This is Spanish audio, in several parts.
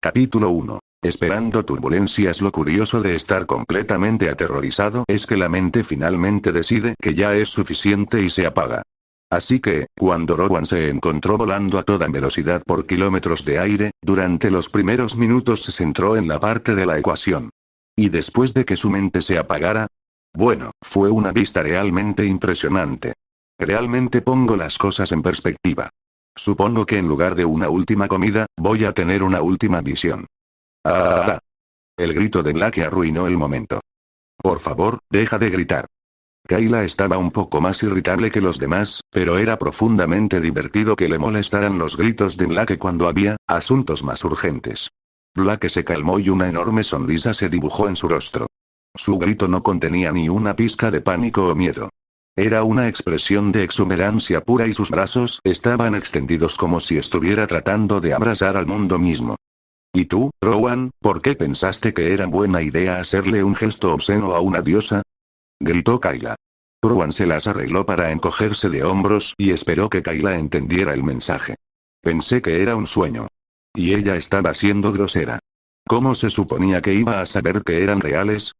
Capítulo 1. Esperando turbulencias. Lo curioso de estar completamente aterrorizado es que la mente finalmente decide que ya es suficiente y se apaga. Así que, cuando Rowan se encontró volando a toda velocidad por kilómetros de aire, durante los primeros minutos se centró en la parte de la ecuación. Y después de que su mente se apagara, bueno, fue una vista realmente impresionante. Realmente pongo las cosas en perspectiva. Supongo que en lugar de una última comida, voy a tener una última visión. ¡Ah! El grito de Blake arruinó el momento. Por favor, deja de gritar. Kayla estaba un poco más irritable que los demás, pero era profundamente divertido que le molestaran los gritos de Blake cuando había asuntos más urgentes. Blake se calmó y una enorme sonrisa se dibujó en su rostro. Su grito no contenía ni una pizca de pánico o miedo. Era una expresión de exuberancia pura y sus brazos estaban extendidos como si estuviera tratando de abrazar al mundo mismo. ¿Y tú, Rowan, por qué pensaste que era buena idea hacerle un gesto obsceno a una diosa? Gritó Kayla. Rowan se las arregló para encogerse de hombros y esperó que Kayla entendiera el mensaje. Pensé que era un sueño. Y ella estaba siendo grosera. ¿Cómo se suponía que iba a saber que eran reales?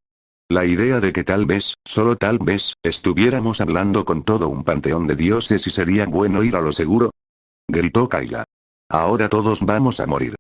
La idea de que tal vez, solo tal vez, estuviéramos hablando con todo un panteón de dioses y sería bueno ir a lo seguro. Gritó Kayla. Ahora todos vamos a morir.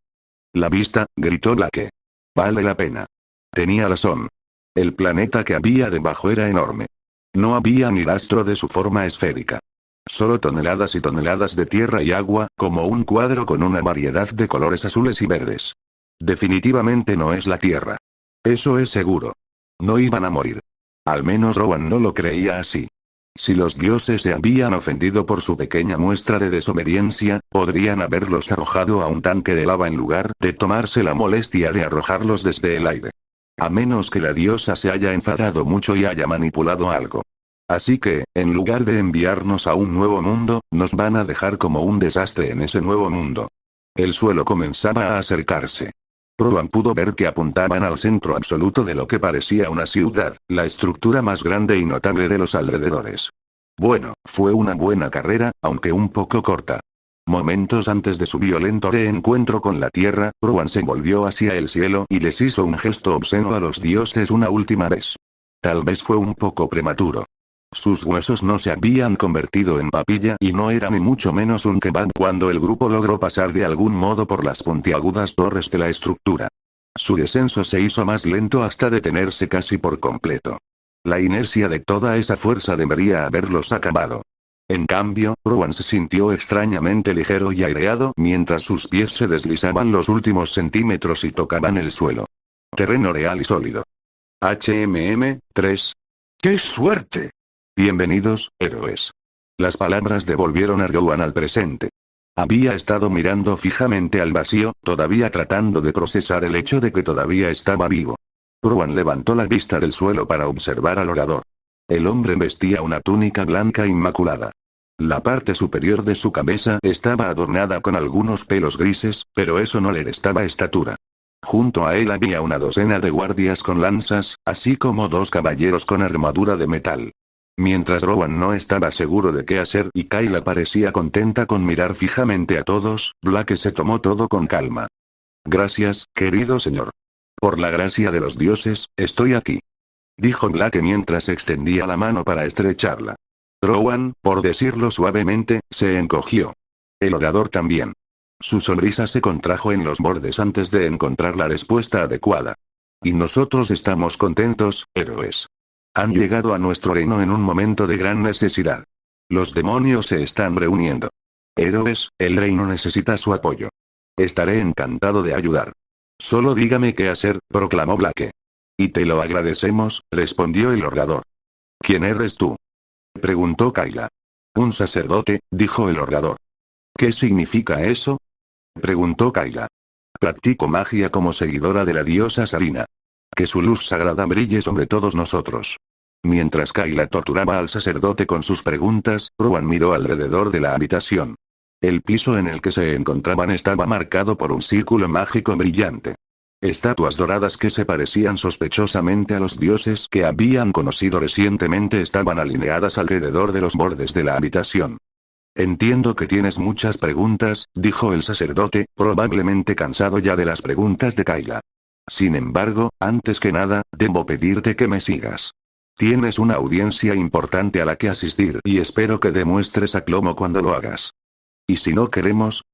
La vista, gritó Blake. Vale la pena. Tenía razón. El planeta que había debajo era enorme. No había ni rastro de su forma esférica. Solo toneladas y toneladas de tierra y agua, como un cuadro con una variedad de colores azules y verdes. Definitivamente no es la Tierra. Eso es seguro. No iban a morir. Al menos Rowan no lo creía así. Si los dioses se habían ofendido por su pequeña muestra de desobediencia, podrían haberlos arrojado a un tanque de lava en lugar de tomarse la molestia de arrojarlos desde el aire. A menos que la diosa se haya enfadado mucho y haya manipulado algo. Así que, en lugar de enviarnos a un nuevo mundo, nos van a dejar como un desastre en ese nuevo mundo. El suelo comenzaba a acercarse. Rowan pudo ver que apuntaban al centro absoluto de lo que parecía una ciudad, la estructura más grande y notable de los alrededores. Bueno, fue una buena carrera, aunque un poco corta. Momentos antes de su violento reencuentro con la Tierra, Rowan se volvió hacia el cielo y les hizo un gesto obsceno a los dioses una última vez. Tal vez fue un poco prematuro. Sus huesos no se habían convertido en papilla y no era ni mucho menos un kebab cuando el grupo logró pasar de algún modo por las puntiagudas torres de la estructura. Su descenso se hizo más lento hasta detenerse casi por completo. La inercia de toda esa fuerza debería haberlos acabado. En cambio, Rowan se sintió extrañamente ligero y aireado mientras sus pies se deslizaban los últimos centímetros y tocaban el suelo. Terreno real y sólido. HMM-3. ¡Qué suerte! Bienvenidos, héroes. Las palabras devolvieron a Rowan al presente. Había estado mirando fijamente al vacío, todavía tratando de procesar el hecho de que todavía estaba vivo. Rowan levantó la vista del suelo para observar al orador. El hombre vestía una túnica blanca inmaculada. La parte superior de su cabeza estaba adornada con algunos pelos grises, pero eso no le restaba estatura. Junto a él había una docena de guardias con lanzas, así como dos caballeros con armadura de metal. Mientras Rowan no estaba seguro de qué hacer y Kayla parecía contenta con mirar fijamente a todos, Blake se tomó todo con calma. Gracias, querido señor. Por la gracia de los dioses, estoy aquí. Dijo Blake mientras extendía la mano para estrecharla. Rowan, por decirlo suavemente, se encogió. El orador también. Su sonrisa se contrajo en los bordes antes de encontrar la respuesta adecuada. Y nosotros estamos contentos, héroes. Han llegado a nuestro reino en un momento de gran necesidad. Los demonios se están reuniendo. Héroes, el reino necesita su apoyo. Estaré encantado de ayudar. Solo dígame qué hacer, proclamó Blake. Y te lo agradecemos, respondió el orador. ¿Quién eres tú? Preguntó Kayla. Un sacerdote, dijo el orador. ¿Qué significa eso? Preguntó Kayla. Practico magia como seguidora de la diosa Sarina. Que su luz sagrada brille sobre todos nosotros. Mientras Kayla torturaba al sacerdote con sus preguntas, Rowan miró alrededor de la habitación. El piso en el que se encontraban estaba marcado por un círculo mágico brillante. Estatuas doradas que se parecían sospechosamente a los dioses que habían conocido recientemente estaban alineadas alrededor de los bordes de la habitación. Entiendo que tienes muchas preguntas, dijo el sacerdote, probablemente cansado ya de las preguntas de Kayla. Sin embargo, antes que nada, debo pedirte que me sigas. Tienes una audiencia importante a la que asistir y espero que demuestres aplomo cuando lo hagas. ¿Y si no queremos?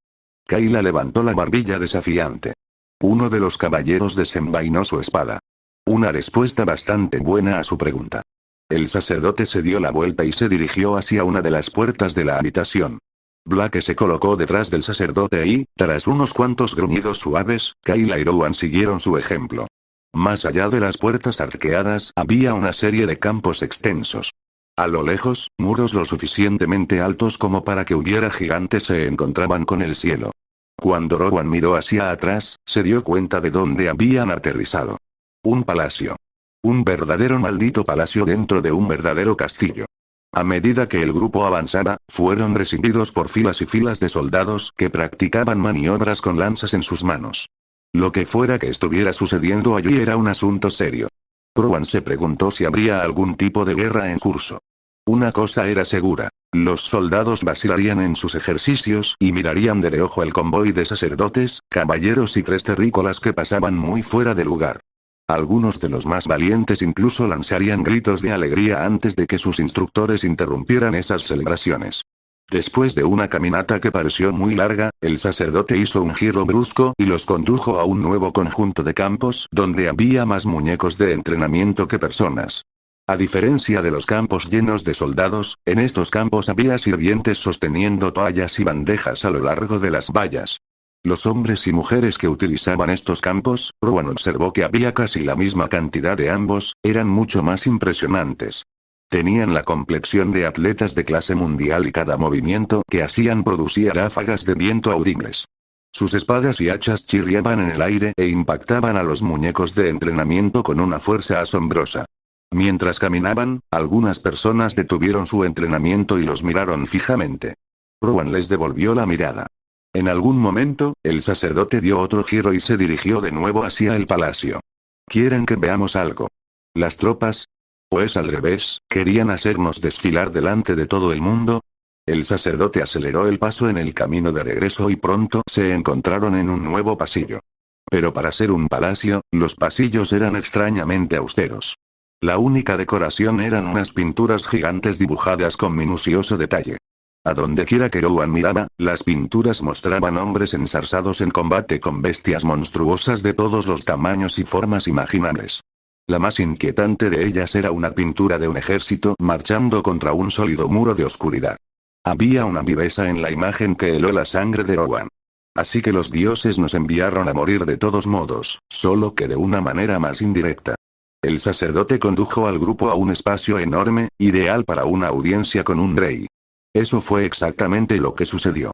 Kayla levantó la barbilla desafiante. Uno de los caballeros desenvainó su espada. Una respuesta bastante buena a su pregunta. El sacerdote se dio la vuelta y se dirigió hacia una de las puertas de la habitación. Blake se colocó detrás del sacerdote y, tras unos cuantos gruñidos suaves, Kayla y Rowan siguieron su ejemplo. Más allá de las puertas arqueadas había una serie de campos extensos. A lo lejos, muros lo suficientemente altos como para que hubiera gigantes se encontraban con el cielo. Cuando Rowan miró hacia atrás, se dio cuenta de dónde habían aterrizado. Un palacio. Un verdadero maldito palacio dentro de un verdadero castillo. A medida que el grupo avanzaba, fueron recibidos por filas y filas de soldados que practicaban maniobras con lanzas en sus manos. Lo que fuera que estuviera sucediendo allí era un asunto serio. Rowan se preguntó si habría algún tipo de guerra en curso. Una cosa era segura. Los soldados vacilarían en sus ejercicios y mirarían de reojo el convoy de sacerdotes, caballeros y 3 terrícolas que pasaban muy fuera de lugar. Algunos de los más valientes incluso lanzarían gritos de alegría antes de que sus instructores interrumpieran esas celebraciones. Después de una caminata que pareció muy larga, el sacerdote hizo un giro brusco y los condujo a un nuevo conjunto de campos donde había más muñecos de entrenamiento que personas. A diferencia de los campos llenos de soldados, en estos campos había sirvientes sosteniendo toallas y bandejas a lo largo de las vallas. Los hombres y mujeres que utilizaban estos campos, Rowan observó que había casi la misma cantidad de ambos, eran mucho más impresionantes. Tenían la complexión de atletas de clase mundial y cada movimiento que hacían producía ráfagas de viento audibles. Sus espadas y hachas chirriaban en el aire e impactaban a los muñecos de entrenamiento con una fuerza asombrosa. Mientras caminaban, algunas personas detuvieron su entrenamiento y los miraron fijamente. Rowan les devolvió la mirada. En algún momento, el sacerdote dio otro giro y se dirigió de nuevo hacia el palacio. ¿Quieren que veamos algo? ¿Las tropas? ¿O es al revés, querían hacernos desfilar delante de todo el mundo? El sacerdote aceleró el paso en el camino de regreso y pronto se encontraron en un nuevo pasillo. Pero para ser un palacio, los pasillos eran extrañamente austeros. La única decoración eran unas pinturas gigantes dibujadas con minucioso detalle. A donde quiera que Rowan miraba, las pinturas mostraban hombres ensarzados en combate con bestias monstruosas de todos los tamaños y formas imaginables. La más inquietante de ellas era una pintura de un ejército marchando contra un sólido muro de oscuridad. Había una viveza en la imagen que heló la sangre de Rowan. Así que los dioses nos enviaron a morir de todos modos, solo que de una manera más indirecta. El sacerdote condujo al grupo a un espacio enorme, ideal para una audiencia con un rey. Eso fue exactamente lo que sucedió.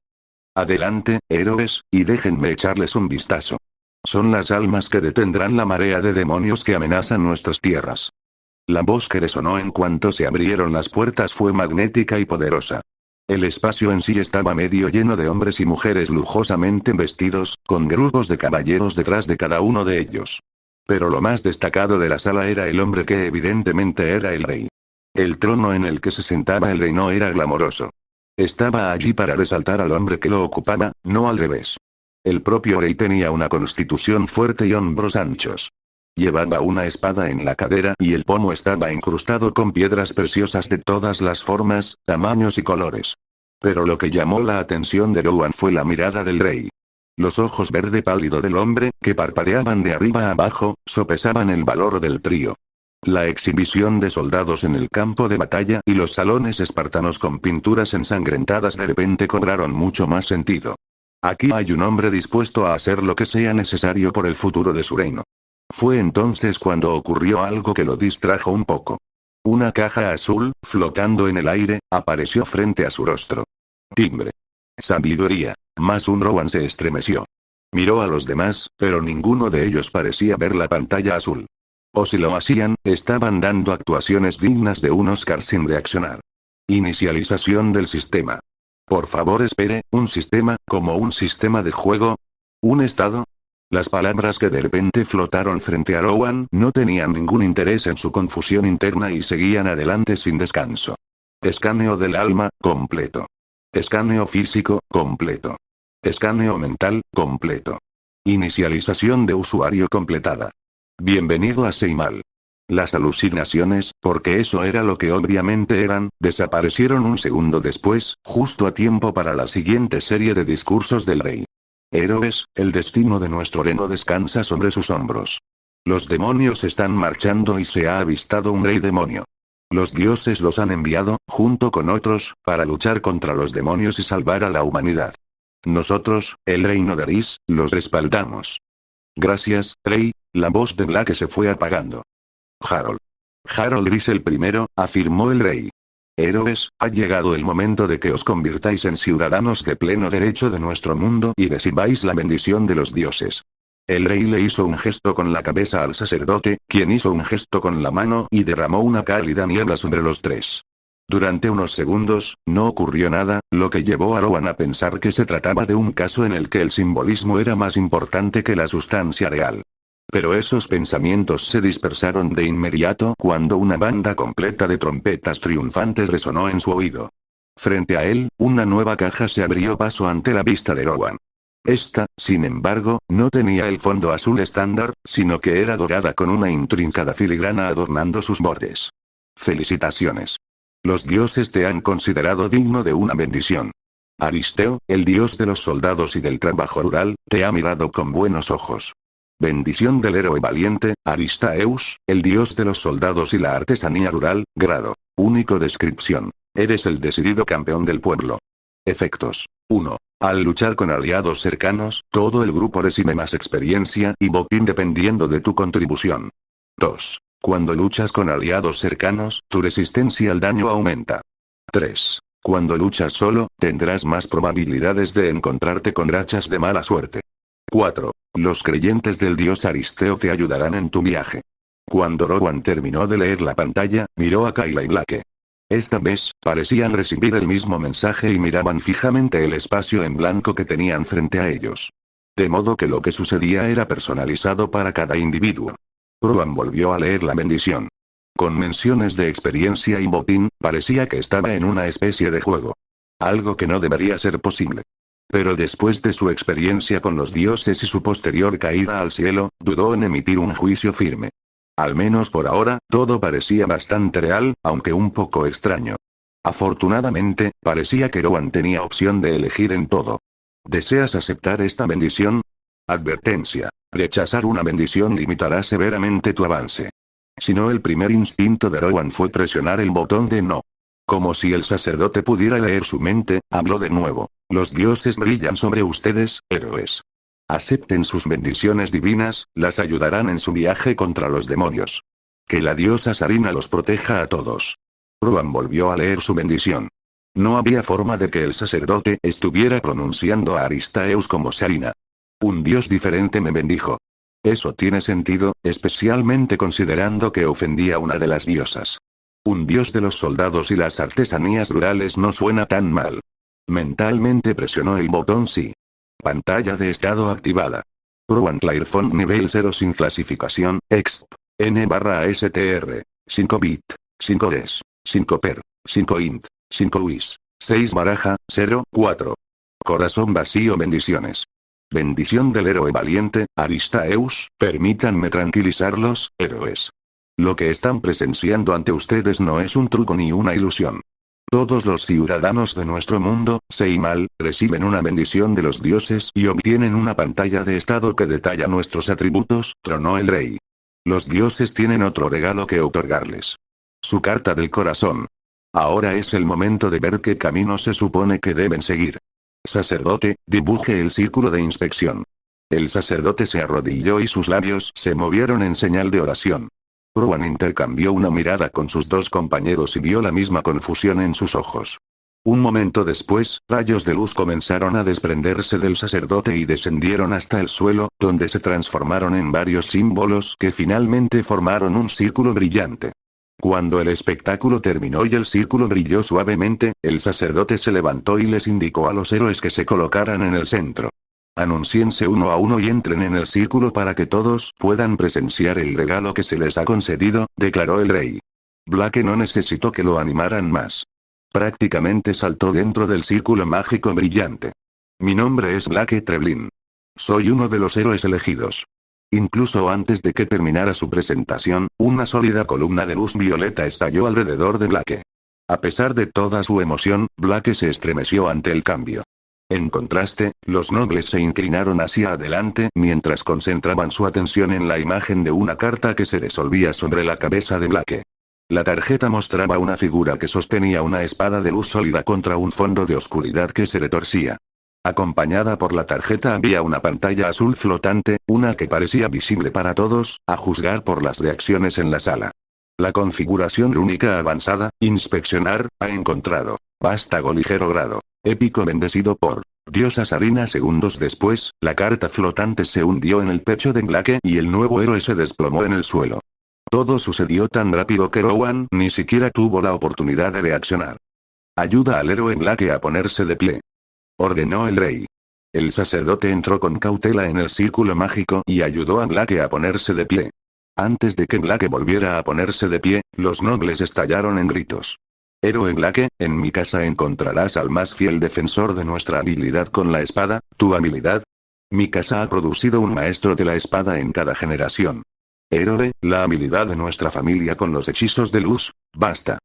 Adelante, héroes, y déjenme echarles un vistazo. Son las almas que detendrán la marea de demonios que amenazan nuestras tierras. La voz que resonó en cuanto se abrieron las puertas fue magnética y poderosa. El espacio en sí estaba medio lleno de hombres y mujeres lujosamente vestidos, con grupos de caballeros detrás de cada uno de ellos. Pero lo más destacado de la sala era el hombre que evidentemente era el rey. El trono en el que se sentaba el rey no era glamoroso. Estaba allí para resaltar al hombre que lo ocupaba, no al revés. El propio rey tenía una constitución fuerte y hombros anchos. Llevaba una espada en la cadera y el pomo estaba incrustado con piedras preciosas de todas las formas, tamaños y colores. Pero lo que llamó la atención de Rowan fue la mirada del rey. Los ojos verde pálido del hombre, que parpadeaban de arriba a abajo, sopesaban el valor del trío. La exhibición de soldados en el campo de batalla y los salones espartanos con pinturas ensangrentadas de repente cobraron mucho más sentido. Aquí hay un hombre dispuesto a hacer lo que sea necesario por el futuro de su reino. Fue entonces cuando ocurrió algo que lo distrajo un poco. Una caja azul, flotando en el aire, apareció frente a su rostro. Timbre. Sabiduría. Más un Rowan se estremeció. Miró a los demás, pero ninguno de ellos parecía ver la pantalla azul. O si lo hacían, estaban dando actuaciones dignas de un Oscar sin reaccionar. Inicialización del sistema. Por favor espere, ¿un sistema, como un sistema de juego? ¿Un estado? Las palabras que de repente flotaron frente a Rowan no tenían ningún interés en su confusión interna y seguían adelante sin descanso. Escaneo del alma, completo. Escaneo físico, completo. Escaneo mental, completo. Inicialización de usuario completada. Bienvenido a Seimal. Las alucinaciones, porque eso era lo que obviamente eran, desaparecieron un segundo después, justo a tiempo para la siguiente serie de discursos del rey. Héroes, el destino de nuestro reino descansa sobre sus hombros. Los demonios están marchando y se ha avistado un rey demonio. Los dioses los han enviado, junto con otros, para luchar contra los demonios y salvar a la humanidad. Nosotros, el reino de Aris, los respaldamos. Gracias, rey. La voz de Blake se fue apagando. Harold. Harold Gris el primero, afirmó el rey. Héroes, ha llegado el momento de que os convirtáis en ciudadanos de pleno derecho de nuestro mundo y recibáis la bendición de los dioses. El rey le hizo un gesto con la cabeza al sacerdote, quien hizo un gesto con la mano y derramó una cálida niebla sobre los tres. Durante unos segundos, no ocurrió nada, lo que llevó a Rowan a pensar que se trataba de un caso en el que el simbolismo era más importante que la sustancia real. Pero esos pensamientos se dispersaron de inmediato cuando una banda completa de trompetas triunfantes resonó en su oído. Frente a él, una nueva caja se abrió paso ante la vista de Rowan. Esta, sin embargo, no tenía el fondo azul estándar, sino que era dorada con una intrincada filigrana adornando sus bordes. Felicitaciones. Los dioses te han considerado digno de una bendición. Aristeo, el dios de los soldados y del trabajo rural, te ha mirado con buenos ojos. Bendición del héroe valiente, Aristaeus, el dios de los soldados y la artesanía rural, grado. Único descripción. Eres el decidido campeón del pueblo. Efectos. 1. Al luchar con aliados cercanos, todo el grupo recibe más experiencia y botín dependiendo de tu contribución. 2. Cuando luchas con aliados cercanos, tu resistencia al daño aumenta. 3. Cuando luchas solo, tendrás más probabilidades de encontrarte con rachas de mala suerte. 4. Los creyentes del dios Aristeo te ayudarán en tu viaje. Cuando Rowan terminó de leer la pantalla, miró a Kayla y Blake. Esta vez, parecían recibir el mismo mensaje y miraban fijamente el espacio en blanco que tenían frente a ellos. De modo que lo que sucedía era personalizado para cada individuo. Rowan volvió a leer la bendición. Con menciones de experiencia y botín, parecía que estaba en una especie de juego. Algo que no debería ser posible. Pero después de su experiencia con los dioses y su posterior caída al cielo, dudó en emitir un juicio firme. Al menos por ahora, todo parecía bastante real, aunque un poco extraño. Afortunadamente, parecía que Rowan tenía opción de elegir en todo. ¿Deseas aceptar esta bendición? Advertencia. Rechazar una bendición limitará severamente tu avance. Si no, el primer instinto de Rowan fue presionar el botón de no. Como si el sacerdote pudiera leer su mente, habló de nuevo. Los dioses brillan sobre ustedes, héroes. Acepten sus bendiciones divinas, las ayudarán en su viaje contra los demonios. Que la diosa Sarina los proteja a todos. Rowan volvió a leer su bendición. No había forma de que el sacerdote estuviera pronunciando a Aristaeus como Sarina. Un dios diferente me bendijo. Eso tiene sentido, especialmente considerando que ofendía a una de las diosas. Un dios de los soldados y las artesanías rurales no suena tan mal. Mentalmente presionó el botón sí. Pantalla de estado activada. Rowan Clairfont nivel 0 sin clasificación, exp. N/STR. 5 bit. 5 des. 5 per. 5 int. 5 wis. 6 baraja, 0, 4. Corazón vacío bendiciones. Bendición del héroe valiente, Aristaeus, permítanme tranquilizarlos, héroes. Lo que están presenciando ante ustedes no es un truco ni una ilusión. Todos los ciudadanos de nuestro mundo, Seimal, reciben una bendición de los dioses y obtienen una pantalla de estado que detalla nuestros atributos, tronó el rey. Los dioses tienen otro regalo que otorgarles. Su carta del corazón. Ahora es el momento de ver qué camino se supone que deben seguir. Sacerdote, dibuje el círculo de inspección. El sacerdote se arrodilló y sus labios se movieron en señal de oración. Rowan intercambió una mirada con sus dos compañeros y vio la misma confusión en sus ojos. Un momento después, rayos de luz comenzaron a desprenderse del sacerdote y descendieron hasta el suelo, donde se transformaron en varios símbolos que finalmente formaron un círculo brillante. Cuando el espectáculo terminó y el círculo brilló suavemente, el sacerdote se levantó y les indicó a los héroes que se colocaran en el centro. Anúnciense uno a uno y entren en el círculo para que todos puedan presenciar el regalo que se les ha concedido, declaró el rey. Blake no necesitó que lo animaran más. Prácticamente saltó dentro del círculo mágico brillante. Mi nombre es Blake Treblin. Soy uno de los héroes elegidos. Incluso antes de que terminara su presentación, una sólida columna de luz violeta estalló alrededor de Blake. A pesar de toda su emoción, Blake se estremeció ante el cambio. En contraste, los nobles se inclinaron hacia adelante mientras concentraban su atención en la imagen de una carta que se resolvía sobre la cabeza de Blake. La tarjeta mostraba una figura que sostenía una espada de luz sólida contra un fondo de oscuridad que se retorcía. Acompañada por la tarjeta había una pantalla azul flotante, una que parecía visible para todos, a juzgar por las reacciones en la sala. La configuración rúnica avanzada, inspeccionar, ha encontrado. Vástago ligero grado. Épico bendecido por diosa Sarina. Segundos después, la carta flotante se hundió en el pecho de Blake y el nuevo héroe se desplomó en el suelo. Todo sucedió tan rápido que Rowan ni siquiera tuvo la oportunidad de reaccionar. Ayuda al héroe Blake a ponerse de pie, ordenó el rey. El sacerdote entró con cautela en el círculo mágico y ayudó a Blake a ponerse de pie. Antes de que Blake volviera a ponerse de pie, los nobles estallaron en gritos. Héroe Blake, en mi casa encontrarás al más fiel defensor de nuestra habilidad con la espada. ¿Tu habilidad? Mi casa ha producido un maestro de la espada en cada generación. Héroe, la habilidad de nuestra familia con los hechizos de luz. Basta.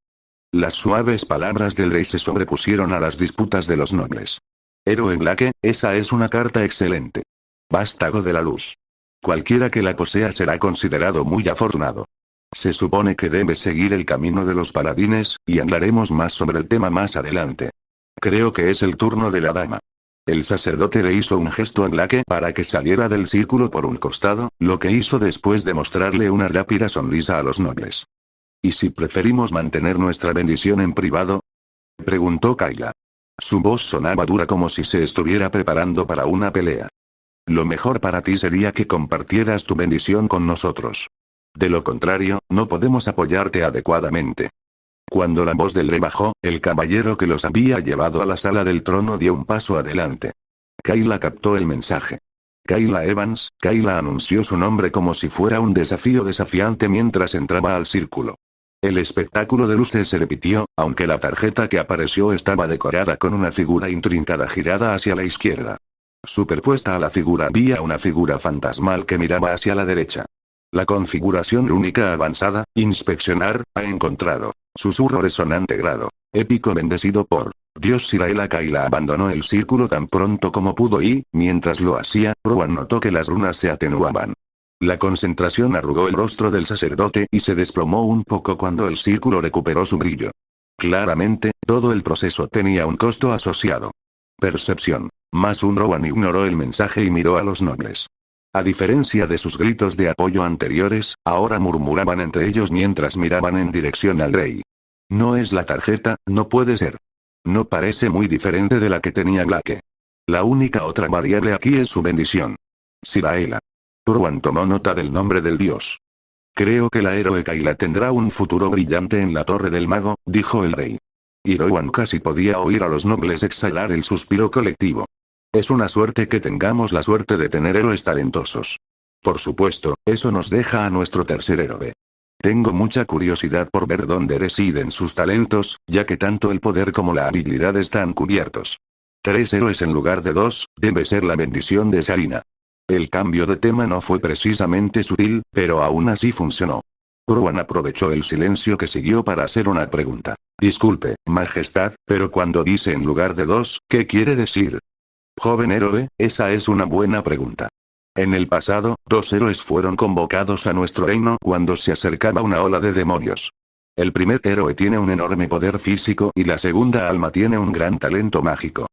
Las suaves palabras del rey se sobrepusieron a las disputas de los nobles. Héroe Blake, esa es una carta excelente. Vástago de la luz. Cualquiera que la posea será considerado muy afortunado. Se supone que debe seguir el camino de los paladines, y hablaremos más sobre el tema más adelante. Creo que es el turno de la dama. El sacerdote le hizo un gesto a Blake para que saliera del círculo por un costado, lo que hizo después de mostrarle una rápida sonrisa a los nobles. ¿Y si preferimos mantener nuestra bendición en privado?, preguntó Kayla. Su voz sonaba dura como si se estuviera preparando para una pelea. Lo mejor para ti sería que compartieras tu bendición con nosotros. De lo contrario, no podemos apoyarte adecuadamente. Cuando la voz del rey bajó, el caballero que los había llevado a la sala del trono dio un paso adelante. Kayla captó el mensaje. Kayla Evans. Kayla anunció su nombre como si fuera un desafío desafiante mientras entraba al círculo. El espectáculo de luces se repitió, aunque la tarjeta que apareció estaba decorada con una figura intrincada girada hacia la izquierda. Superpuesta a la figura había una figura fantasmal que miraba hacia la derecha. La configuración única avanzada, inspeccionar, ha encontrado. Susurro resonante grado. Épico bendecido por Dios Siraela. Kayla abandonó el círculo tan pronto como pudo y, mientras lo hacía, Rowan notó que las runas se atenuaban. La concentración arrugó el rostro del sacerdote y se desplomó un poco cuando el círculo recuperó su brillo. Claramente, todo el proceso tenía un costo asociado. Percepción. Más un. Rowan ignoró el mensaje y miró a los nobles. A diferencia de sus gritos de apoyo anteriores, ahora murmuraban entre ellos mientras miraban en dirección al rey. No es la tarjeta, no puede ser. No parece muy diferente de la que tenía Blake. La única otra variable aquí es su bendición. Siraela. Rowan tomó nota del nombre del dios. Creo que la héroe Kayla tendrá un futuro brillante en la Torre del Mago, dijo el rey. Y Rowan casi podía oír a los nobles exhalar el suspiro colectivo. Es una suerte que tengamos la suerte de tener héroes talentosos. Por supuesto, eso nos deja a nuestro tercer héroe. Tengo mucha curiosidad por ver dónde residen sus talentos, ya que tanto el poder como la habilidad están cubiertos. 3 héroes en lugar de 2, debe ser la bendición de Sarina. El cambio de tema no fue precisamente sutil, pero aún así funcionó. Rowan aprovechó el silencio que siguió para hacer una pregunta. Disculpe, Majestad, pero cuando dice en lugar de 2, ¿qué quiere decir? Joven héroe, esa es una buena pregunta. En el pasado, 2 héroes fueron convocados a nuestro reino cuando se acercaba una ola de demonios. El primer héroe tiene un enorme poder físico y la segunda alma tiene un gran talento mágico.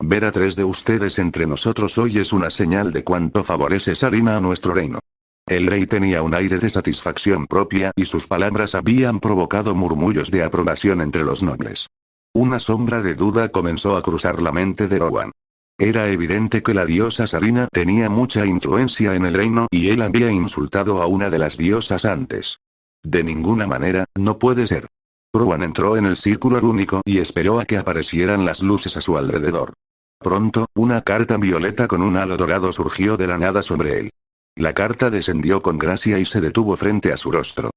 Ver a 3 de ustedes entre nosotros hoy es una señal de cuánto favorece Sarina a nuestro reino. El rey tenía un aire de satisfacción propia y sus palabras habían provocado murmullos de aprobación entre los nobles. Una sombra de duda comenzó a cruzar la mente de Rowan. Era evidente que la diosa Sarina tenía mucha influencia en el reino y él había insultado a una de las diosas antes. De ninguna manera, no puede ser. Rowan entró en el círculo rúnico y esperó a que aparecieran las luces a su alrededor. Pronto, una carta violeta con un halo dorado surgió de la nada sobre él. La carta descendió con gracia y se detuvo frente a su rostro.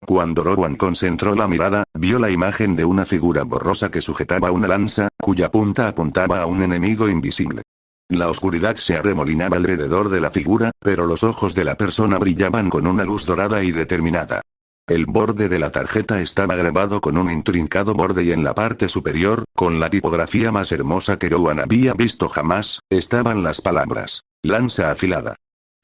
Cuando Rowan concentró la mirada, vio la imagen de una figura borrosa que sujetaba una lanza, cuya punta apuntaba a un enemigo invisible. La oscuridad se arremolinaba alrededor de la figura, pero los ojos de la persona brillaban con una luz dorada y determinada. El borde de la tarjeta estaba grabado con un intrincado borde y en la parte superior, con la tipografía más hermosa que Rowan había visto jamás, estaban las palabras: lanza afilada.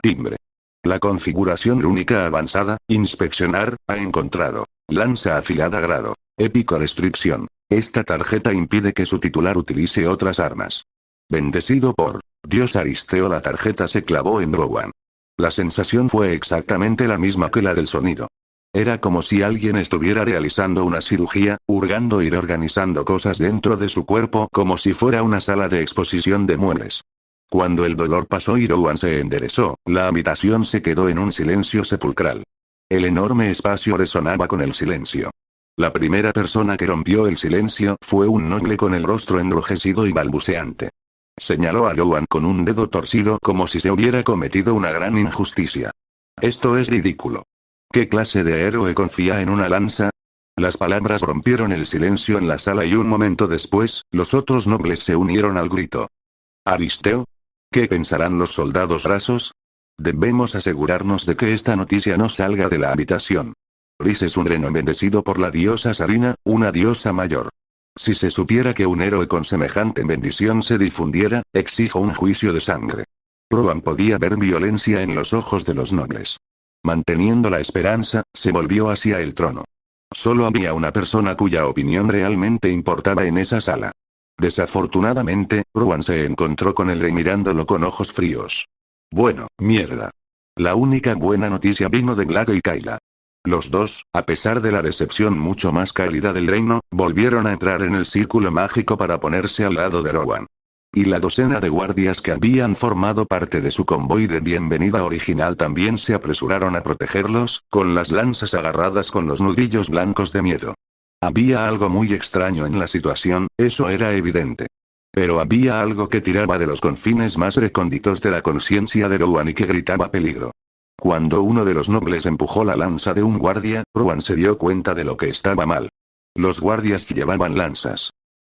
Timbre. La configuración única avanzada, inspeccionar, ha encontrado. Lanza afilada grado. Épico restricción. Esta tarjeta impide que su titular utilice otras armas. Bendecido por Dios Aristeo. La tarjeta se clavó en Rowan. La sensación fue exactamente la misma que la del sonido. Era como si alguien estuviera realizando una cirugía, hurgando y reorganizando cosas dentro de su cuerpo como si fuera una sala de exposición de muebles. Cuando el dolor pasó y Rowan se enderezó, la habitación se quedó en un silencio sepulcral. El enorme espacio resonaba con el silencio. La primera persona que rompió el silencio fue un noble con el rostro enrojecido y balbuceante. Señaló a Rowan con un dedo torcido como si se hubiera cometido una gran injusticia. Esto es ridículo. ¿Qué clase de héroe confía en una lanza? Las palabras rompieron el silencio en la sala y un momento después, los otros nobles se unieron al grito. ¿Aristeo? ¿Qué pensarán los soldados rasos? Debemos asegurarnos de que esta noticia no salga de la habitación. Rhys es un reno bendecido por la diosa Sarina, una diosa mayor. Si se supiera que un héroe con semejante bendición se difundiera, exijo un juicio de sangre. Rowan podía ver violencia en los ojos de los nobles. Manteniendo la esperanza, se volvió hacia el trono. Solo había una persona cuya opinión realmente importaba en esa sala. Desafortunadamente, Rowan se encontró con el rey mirándolo con ojos fríos. Bueno, mierda. La única buena noticia vino de Glake y Kayla. Los dos, a pesar de la decepción mucho más cálida del reino, volvieron a entrar en el círculo mágico para ponerse al lado de Rowan. Y la docena de guardias que habían formado parte de su convoy de bienvenida original también se apresuraron a protegerlos, con las lanzas agarradas con los nudillos blancos de miedo. Había algo muy extraño en la situación, eso era evidente. Pero había algo que tiraba de los confines más recónditos de la conciencia de Rowan y que gritaba peligro. Cuando uno de los nobles empujó la lanza de un guardia, Rowan se dio cuenta de lo que estaba mal. Los guardias llevaban lanzas.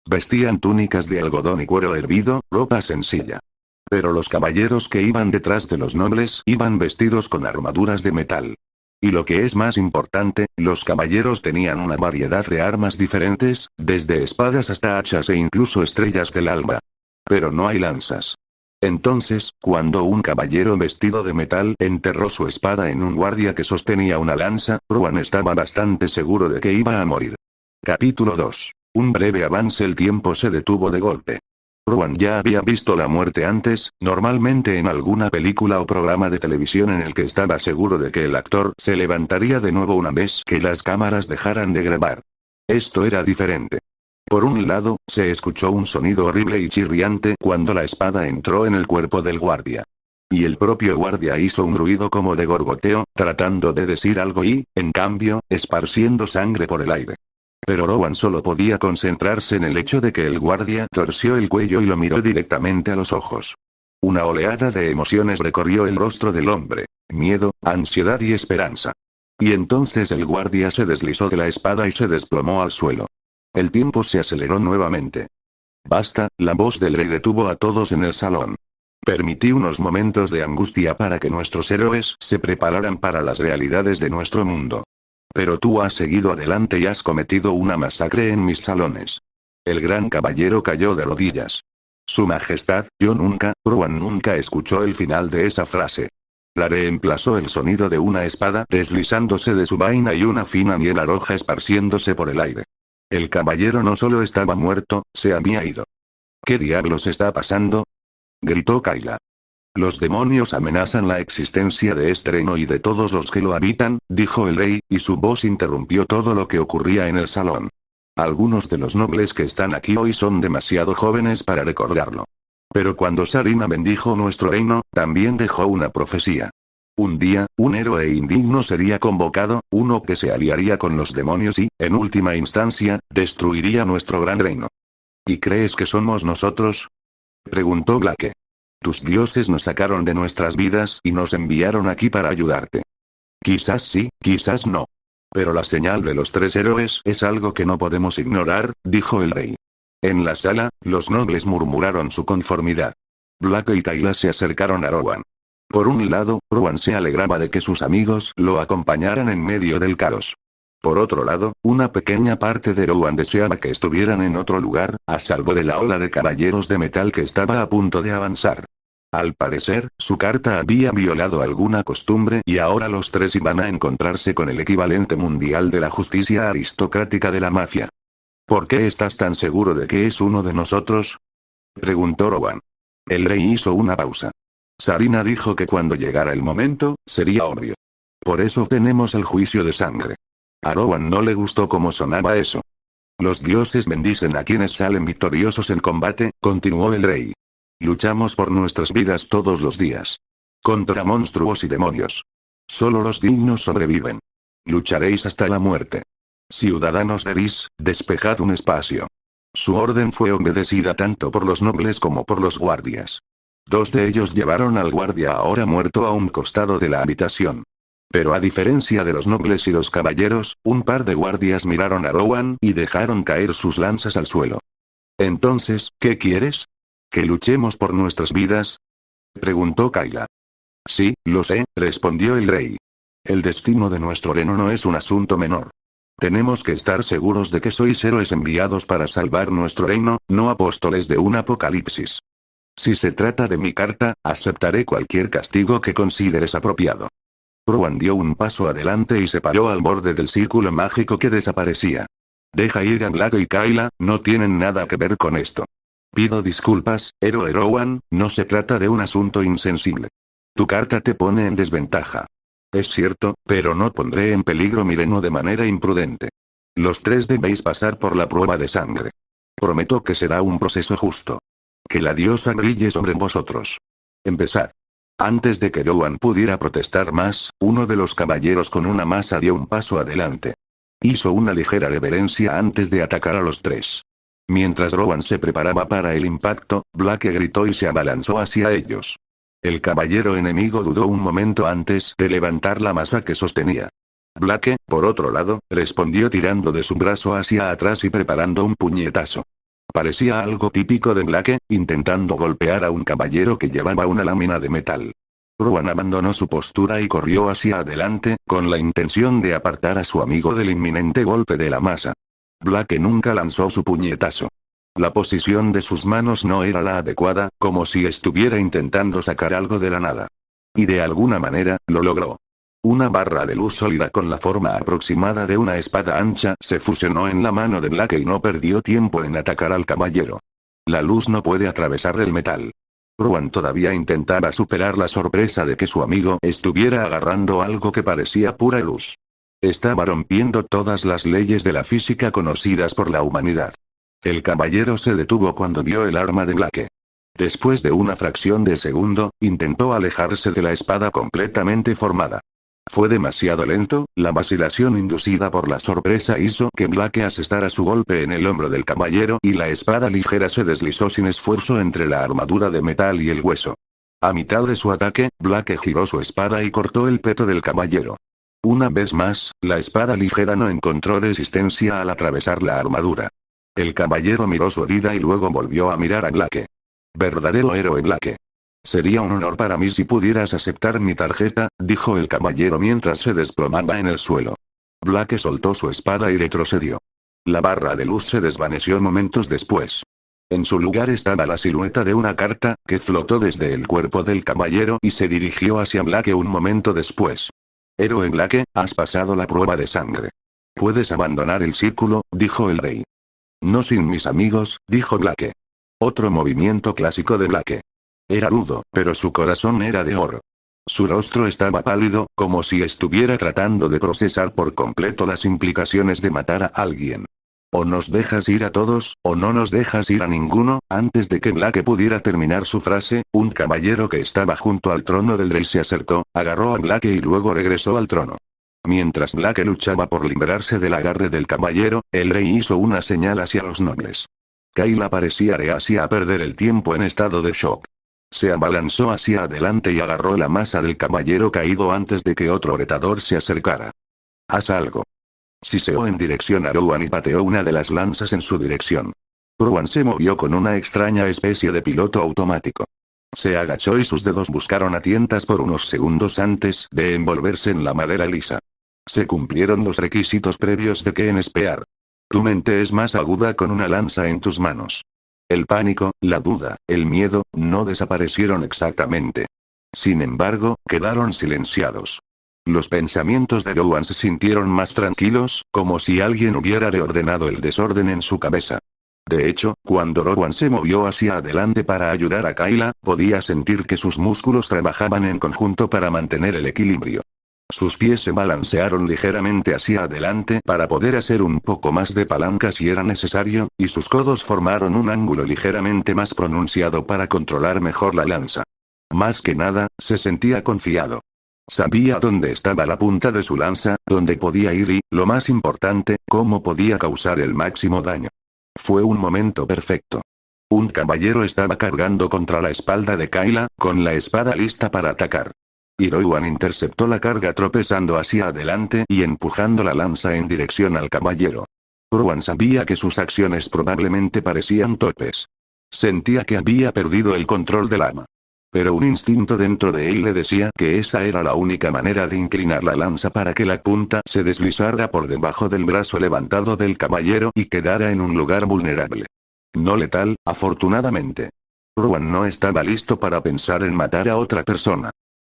Vestían túnicas de algodón y cuero hervido, ropa sencilla. Pero los caballeros que iban detrás de los nobles iban vestidos con armaduras de metal. Y lo que es más importante, los caballeros tenían una variedad de armas diferentes, desde espadas hasta hachas e incluso estrellas del alba. Pero no hay lanzas. Entonces, cuando un caballero vestido de metal enterró su espada en un guardia que sostenía una lanza, Rowan estaba bastante seguro de que iba a morir. Capítulo 2. Un breve avance. El tiempo se detuvo de golpe. Rowan ya había visto la muerte antes, normalmente en alguna película o programa de televisión en el que estaba seguro de que el actor se levantaría de nuevo una vez que las cámaras dejaran de grabar. Esto era diferente. Por un lado, se escuchó un sonido horrible y chirriante cuando la espada entró en el cuerpo del guardia. Y el propio guardia hizo un ruido como de gorgoteo, tratando de decir algo y, en cambio, esparciendo sangre por el aire. Pero Rowan solo podía concentrarse en el hecho de que el guardia torció el cuello y lo miró directamente a los ojos. Una oleada de emociones recorrió el rostro del hombre: miedo, ansiedad y esperanza. Y entonces el guardia se deslizó de la espada y se desplomó al suelo. El tiempo se aceleró nuevamente. Basta, la voz del rey detuvo a todos en el salón. Permití unos momentos de angustia para que nuestros héroes se prepararan para las realidades de nuestro mundo. Pero tú has seguido adelante y has cometido una masacre en mis salones. El gran caballero cayó de rodillas. Su majestad, Rowan nunca escuchó el final de esa frase. La reemplazó el sonido de una espada deslizándose de su vaina y una fina niebla roja esparciéndose por el aire. El caballero no solo estaba muerto, se había ido. ¿Qué diablos está pasando?, gritó Kayla. Los demonios amenazan la existencia de este reino y de todos los que lo habitan, dijo el rey, y su voz interrumpió todo lo que ocurría en el salón. Algunos de los nobles que están aquí hoy son demasiado jóvenes para recordarlo. Pero cuando Sarina bendijo nuestro reino, también dejó una profecía. Un día, un héroe indigno sería convocado, uno que se aliaría con los demonios y, en última instancia, destruiría nuestro gran reino. ¿Y crees que somos nosotros?, preguntó Glake. Tus dioses nos sacaron de nuestras vidas y nos enviaron aquí para ayudarte. Quizás sí, quizás no. Pero la señal de los tres héroes es algo que no podemos ignorar, dijo el rey. En la sala, los nobles murmuraron su conformidad. Blake y Kayla se acercaron a Rowan. Por un lado, Rowan se alegraba de que sus amigos lo acompañaran en medio del caos. Por otro lado, una pequeña parte de Rowan deseaba que estuvieran en otro lugar, a salvo de la ola de caballeros de metal que estaba a punto de avanzar. Al parecer, su carta había violado alguna costumbre y ahora los tres iban a encontrarse con el equivalente mundial de la justicia aristocrática de la mafia. ¿Por qué estás tan seguro de que es uno de nosotros?, preguntó Rowan. El rey hizo una pausa. Sarina dijo que cuando llegara el momento, sería obvio. Por eso tenemos el juicio de sangre. A Rowan no le gustó cómo sonaba eso. Los dioses bendicen a quienes salen victoriosos en combate, continuó el rey. Luchamos por nuestras vidas todos los días. Contra monstruos y demonios. Solo los dignos sobreviven. Lucharéis hasta la muerte. Ciudadanos de Ris, despejad un espacio. Su orden fue obedecida tanto por los nobles como por los guardias. Dos de ellos llevaron al guardia ahora muerto a un costado de la habitación. Pero a diferencia de los nobles y los caballeros, un par de guardias miraron a Rowan y dejaron caer sus lanzas al suelo. Entonces, ¿qué quieres? ¿Que luchemos por nuestras vidas?, preguntó Kayla. Sí, lo sé, respondió el rey. El destino de nuestro reino no es un asunto menor. Tenemos que estar seguros de que sois héroes enviados para salvar nuestro reino, no apóstoles de un apocalipsis. Si se trata de mi carta, aceptaré cualquier castigo que consideres apropiado. Rowan dio un paso adelante y se paró al borde del círculo mágico que desaparecía. Deja ir a Blake y Kayla, no tienen nada que ver con esto. Pido disculpas, héroe Rowan, no se trata de un asunto insensible. Tu carta te pone en desventaja. Es cierto, pero no pondré en peligro mi reino de manera imprudente. Los tres debéis pasar por la prueba de sangre. Prometo que será un proceso justo. Que la diosa brille sobre vosotros. Empezad. Antes de que Rowan pudiera protestar más, uno de los caballeros con una masa dio un paso adelante. Hizo una ligera reverencia antes de atacar a los tres. Mientras Rowan se preparaba para el impacto, Blake gritó y se abalanzó hacia ellos. El caballero enemigo dudó un momento antes de levantar la masa que sostenía. Blake, por otro lado, respondió tirando de su brazo hacia atrás y preparando un puñetazo. Parecía algo típico de Blake, intentando golpear a un caballero que llevaba una lámina de metal. Rowan abandonó su postura y corrió hacia adelante, con la intención de apartar a su amigo del inminente golpe de la masa. Blake nunca lanzó su puñetazo. La posición de sus manos no era la adecuada, como si estuviera intentando sacar algo de la nada. Y de alguna manera, lo logró. Una barra de luz sólida con la forma aproximada de una espada ancha se fusionó en la mano de Blake y no perdió tiempo en atacar al caballero. La luz no puede atravesar el metal. Rowan todavía intentaba superar la sorpresa de que su amigo estuviera agarrando algo que parecía pura luz. Estaba rompiendo todas las leyes de la física conocidas por la humanidad. El caballero se detuvo cuando vio el arma de Blake. Después de una fracción de segundo, intentó alejarse de la espada completamente formada. Fue demasiado lento, la vacilación inducida por la sorpresa hizo que Blake asestara su golpe en el hombro del caballero y la espada ligera se deslizó sin esfuerzo entre la armadura de metal y el hueso. A mitad de su ataque, Blake giró su espada y cortó el peto del caballero. Una vez más, la espada ligera no encontró resistencia al atravesar la armadura. El caballero miró su herida y luego volvió a mirar a Blake. Verdadero héroe Blake. Sería un honor para mí si pudieras aceptar mi tarjeta, dijo el caballero mientras se desplomaba en el suelo. Blake soltó su espada y retrocedió. La barra de luz se desvaneció momentos después. En su lugar estaba la silueta de una carta, que flotó desde el cuerpo del caballero y se dirigió hacia Blake un momento después. Héroe Blake, has pasado la prueba de sangre. Puedes abandonar el círculo, dijo el rey. No sin mis amigos, dijo Blake. Otro movimiento clásico de Blake. Era rudo, pero su corazón era de oro. Su rostro estaba pálido, como si estuviera tratando de procesar por completo las implicaciones de matar a alguien. O nos dejas ir a todos, o no nos dejas ir a ninguno. Antes de que Blake pudiera terminar su frase, un caballero que estaba junto al trono del rey se acercó, agarró a Blake y luego regresó al trono. Mientras Blake luchaba por librarse del agarre del caballero, el rey hizo una señal hacia los nobles. Kayla parecía reacia a perder el tiempo en estado de shock. Se abalanzó hacia adelante y agarró la masa del caballero caído antes de que otro retador se acercara. Haz algo. Siseó en dirección a Rowan y pateó una de las lanzas en su dirección. Rowan se movió con una extraña especie de piloto automático. Se agachó y sus dedos buscaron a tientas por unos segundos antes de envolverse en la madera lisa. Se cumplieron los requisitos previos de Ken Spear. Tu mente es más aguda con una lanza en tus manos. El pánico, la duda, el miedo, no desaparecieron exactamente. Sin embargo, quedaron silenciados. Los pensamientos de Rowan se sintieron más tranquilos, como si alguien hubiera reordenado el desorden en su cabeza. De hecho, cuando Rowan se movió hacia adelante para ayudar a Kayla, podía sentir que sus músculos trabajaban en conjunto para mantener el equilibrio. Sus pies se balancearon ligeramente hacia adelante para poder hacer un poco más de palanca si era necesario, y sus codos formaron un ángulo ligeramente más pronunciado para controlar mejor la lanza. Más que nada, se sentía confiado. Sabía dónde estaba la punta de su lanza, dónde podía ir y, lo más importante, cómo podía causar el máximo daño. Fue un momento perfecto. Un caballero estaba cargando contra la espalda de Kayla, con la espada lista para atacar. Y Rowan interceptó la carga tropezando hacia adelante y empujando la lanza en dirección al caballero. Rowan sabía que sus acciones probablemente parecían torpes. Sentía que había perdido el control del arma. Pero un instinto dentro de él le decía que esa era la única manera de inclinar la lanza para que la punta se deslizara por debajo del brazo levantado del caballero y quedara en un lugar vulnerable. No letal, afortunadamente. Rowan no estaba listo para pensar en matar a otra persona.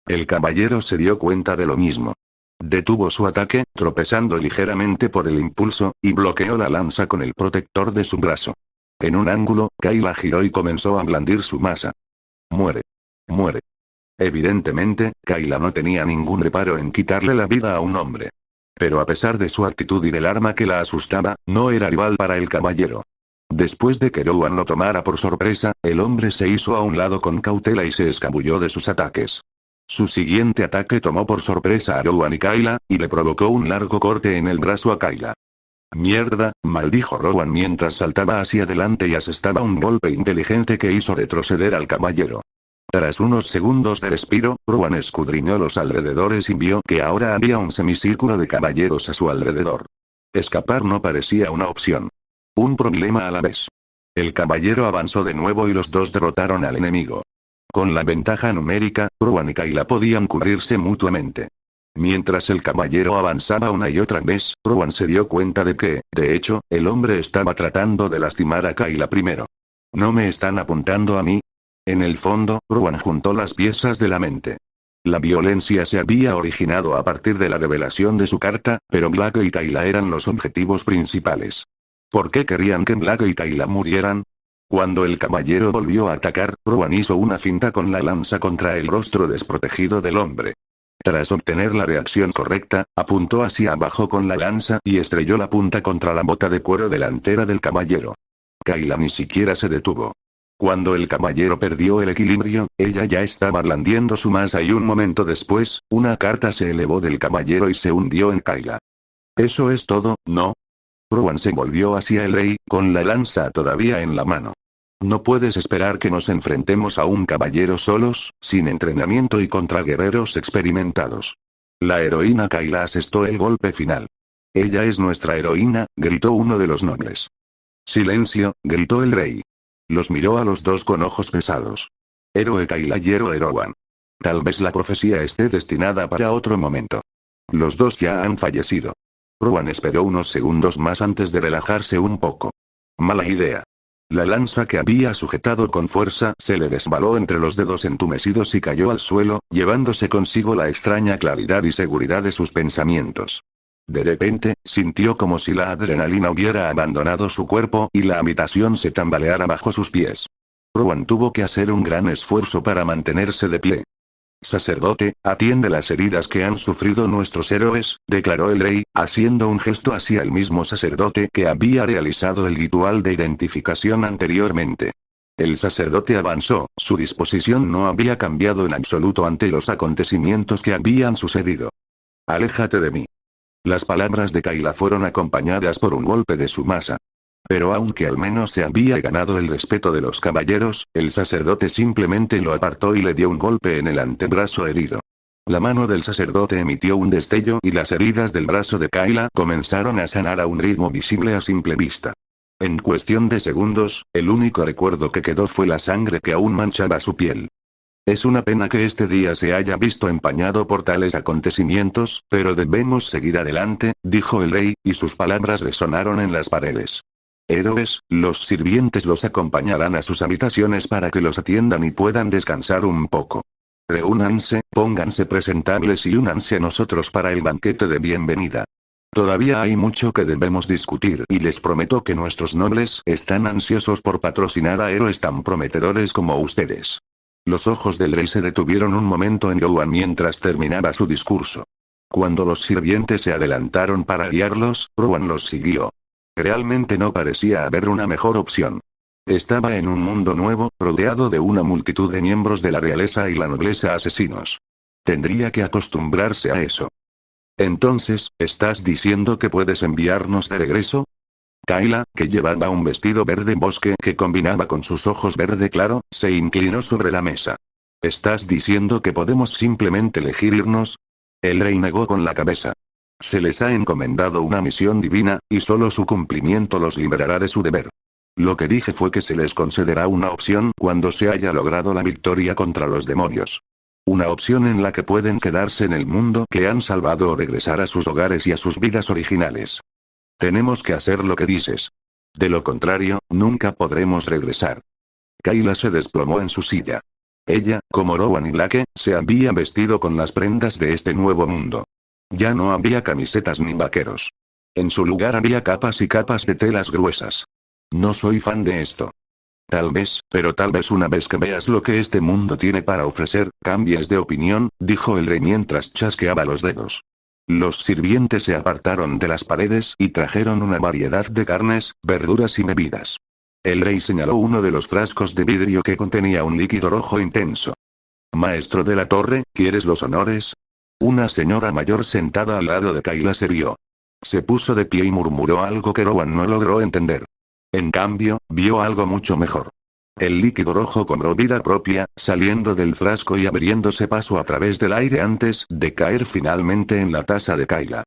El caballero se dio cuenta de lo mismo. Detuvo su ataque, tropezando ligeramente por el impulso, y bloqueó la lanza con el protector de su brazo. En un ángulo, Kayla giró y comenzó a blandir su masa. Muere. Muere. Evidentemente, Kayla no tenía ningún reparo en quitarle la vida a un hombre. Pero a pesar de su actitud y del arma que la asustaba, no era rival para el caballero. Después de que Rowan lo tomara por sorpresa, el hombre se hizo a un lado con cautela y se escabulló de sus ataques. Su siguiente ataque tomó por sorpresa a Rowan y Kayla, y le provocó un largo corte en el brazo a Kayla. Mierda, maldijo Rowan mientras saltaba hacia adelante y asestaba un golpe inteligente que hizo retroceder al caballero. Tras unos segundos de respiro, Rowan escudriñó los alrededores y vio que ahora había un semicírculo de caballeros a su alrededor. Escapar no parecía una opción. Un problema a la vez. El caballero avanzó de nuevo y los dos derrotaron al enemigo. Con la ventaja numérica, Rowan y Kayla podían cubrirse mutuamente. Mientras el caballero avanzaba una y otra vez, Rowan se dio cuenta de que, de hecho, el hombre estaba tratando de lastimar a Kayla primero. ¿No me están apuntando a mí? En el fondo, Rowan juntó las piezas de la mente. La violencia se había originado a partir de la revelación de su carta, pero Black y Kayla eran los objetivos principales. ¿Por qué querían que Black y Kayla murieran? Cuando el caballero volvió a atacar, Rowan hizo una finta con la lanza contra el rostro desprotegido del hombre. Tras obtener la reacción correcta, apuntó hacia abajo con la lanza y estrelló la punta contra la bota de cuero delantera del caballero. Kayla ni siquiera se detuvo. Cuando el caballero perdió el equilibrio, ella ya estaba blandiendo su masa y un momento después, una carta se elevó del caballero y se hundió en Kayla. ¿Eso es todo, no? Rowan se volvió hacia el rey, con la lanza todavía en la mano. No puedes esperar que nos enfrentemos a un caballero solos, sin entrenamiento y contra guerreros experimentados. La heroína Kayla asestó el golpe final. Ella es nuestra heroína, gritó uno de los nobles. Silencio, gritó el rey. Los miró a los dos con ojos pesados. Héroe Kayla y héroe Rowan. Tal vez la profecía esté destinada para otro momento. Los dos ya han fallecido. Rowan esperó unos segundos más antes de relajarse un poco. Mala idea. La lanza que había sujetado con fuerza se le resbaló entre los dedos entumecidos y cayó al suelo, llevándose consigo la extraña claridad y seguridad de sus pensamientos. De repente, sintió como si la adrenalina hubiera abandonado su cuerpo y la habitación se tambaleara bajo sus pies. Rowan tuvo que hacer un gran esfuerzo para mantenerse de pie. Sacerdote, atiende las heridas que han sufrido nuestros héroes, declaró el rey, haciendo un gesto hacia el mismo sacerdote que había realizado el ritual de identificación anteriormente. El sacerdote avanzó, su disposición no había cambiado en absoluto ante los acontecimientos que habían sucedido. Aléjate de mí. Las palabras de Kayla fueron acompañadas por un golpe de su masa. Pero aunque al menos se había ganado el respeto de los caballeros, el sacerdote simplemente lo apartó y le dio un golpe en el antebrazo herido. La mano del sacerdote emitió un destello y las heridas del brazo de Kayla comenzaron a sanar a un ritmo visible a simple vista. En cuestión de segundos, el único recuerdo que quedó fue la sangre que aún manchaba su piel. Es una pena que este día se haya visto empañado por tales acontecimientos, pero debemos seguir adelante, dijo el rey, y sus palabras resonaron en las paredes. Héroes, los sirvientes los acompañarán a sus habitaciones para que los atiendan y puedan descansar un poco. Reúnanse, pónganse presentables y únanse a nosotros para el banquete de bienvenida. Todavía hay mucho que debemos discutir y les prometo que nuestros nobles están ansiosos por patrocinar a héroes tan prometedores como ustedes. Los ojos del rey se detuvieron un momento en Rowan mientras terminaba su discurso. Cuando los sirvientes se adelantaron para guiarlos, Rowan los siguió. Realmente no parecía haber una mejor opción. Estaba en un mundo nuevo, rodeado de una multitud de miembros de la realeza y la nobleza asesinos. Tendría que acostumbrarse a eso. Entonces, ¿estás diciendo que puedes enviarnos de regreso? Kayla, que llevaba un vestido verde bosque que combinaba con sus ojos verde claro, se inclinó sobre la mesa. ¿Estás diciendo que podemos simplemente elegir irnos? El rey negó con la cabeza. Se les ha encomendado una misión divina, y solo su cumplimiento los liberará de su deber. Lo que dije fue que se les concederá una opción cuando se haya logrado la victoria contra los demonios. Una opción en la que pueden quedarse en el mundo que han salvado o regresar a sus hogares y a sus vidas originales. Tenemos que hacer lo que dices. De lo contrario, nunca podremos regresar. Kayla se desplomó en su silla. Ella, como Rowan y Blake, se había vestido con las prendas de este nuevo mundo. Ya no había camisetas ni vaqueros. En su lugar había capas y capas de telas gruesas. No soy fan de esto. Tal vez, pero tal vez una vez que veas lo que este mundo tiene para ofrecer, cambies de opinión, dijo el rey mientras chasqueaba los dedos. Los sirvientes se apartaron de las paredes y trajeron una variedad de carnes, verduras y bebidas. El rey señaló uno de los frascos de vidrio que contenía un líquido rojo intenso. Maestro de la torre, ¿quieres los honores? Una señora mayor sentada al lado de Kayla se rió. Se puso de pie y murmuró algo que Rowan no logró entender. En cambio, vio algo mucho mejor. El líquido rojo cobró vida propia, saliendo del frasco y abriéndose paso a través del aire antes de caer finalmente en la taza de Kayla.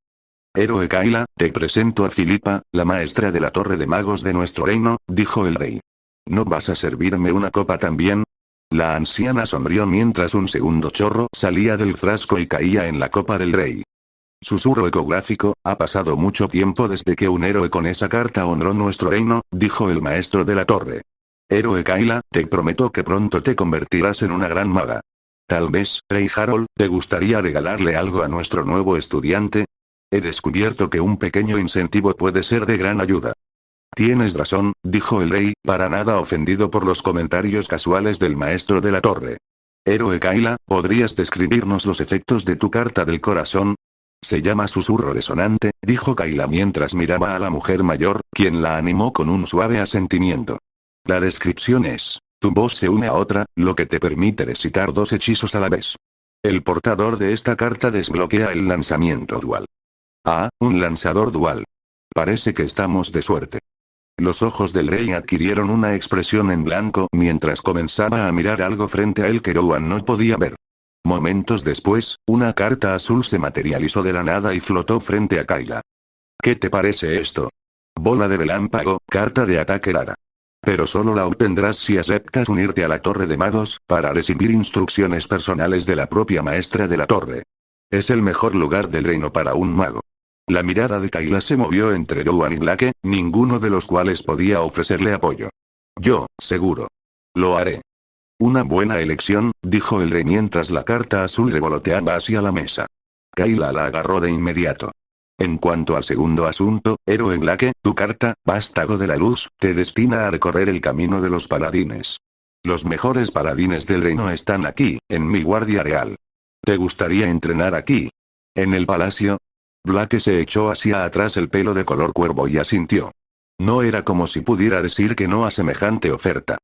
Héroe Kayla, te presento a Filipa, la maestra de la torre de magos de nuestro reino, dijo el rey. ¿No vas a servirme una copa también? La anciana sonrió mientras un segundo chorro salía del frasco y caía en la copa del rey. Susurro ecográfico, ha pasado mucho tiempo desde que un héroe con esa carta honró nuestro reino, dijo el maestro de la torre. Héroe Kayla, te prometo que pronto te convertirás en una gran maga. Tal vez, Rey Harold, ¿te gustaría regalarle algo a nuestro nuevo estudiante? He descubierto que un pequeño incentivo puede ser de gran ayuda. Tienes razón, dijo el rey, para nada ofendido por los comentarios casuales del maestro de la torre. Héroe Kayla, ¿podrías describirnos los efectos de tu carta del corazón? Se llama susurro resonante, dijo Kayla mientras miraba a la mujer mayor, quien la animó con un suave asentimiento. La descripción es: tu voz se une a otra, lo que te permite recitar 2 hechizos a la vez. El portador de esta carta desbloquea el lanzamiento dual. Ah, un lanzador dual. Parece que estamos de suerte. Los ojos del rey adquirieron una expresión en blanco mientras comenzaba a mirar algo frente a él que Rowan no podía ver. Momentos después, una carta azul se materializó de la nada y flotó frente a Kayla. ¿Qué te parece esto? Bola de relámpago, carta de ataque rara. Pero solo la obtendrás si aceptas unirte a la Torre de Magos, para recibir instrucciones personales de la propia maestra de la torre. Es el mejor lugar del reino para un mago. La mirada de Kayla se movió entre Rowan y Blake, ninguno de los cuales podía ofrecerle apoyo. Yo, seguro. Lo haré. Una buena elección, dijo el rey mientras la carta azul revoloteaba hacia la mesa. Kayla la agarró de inmediato. En cuanto al segundo asunto, héroe Blake, tu carta, vástago de la luz, te destina a recorrer el camino de los paladines. Los mejores paladines del reino están aquí, en mi guardia real. ¿Te gustaría entrenar aquí? ¿En el palacio? Blake se echó hacia atrás el pelo de color cuervo y asintió. No era como si pudiera decir que no a semejante oferta.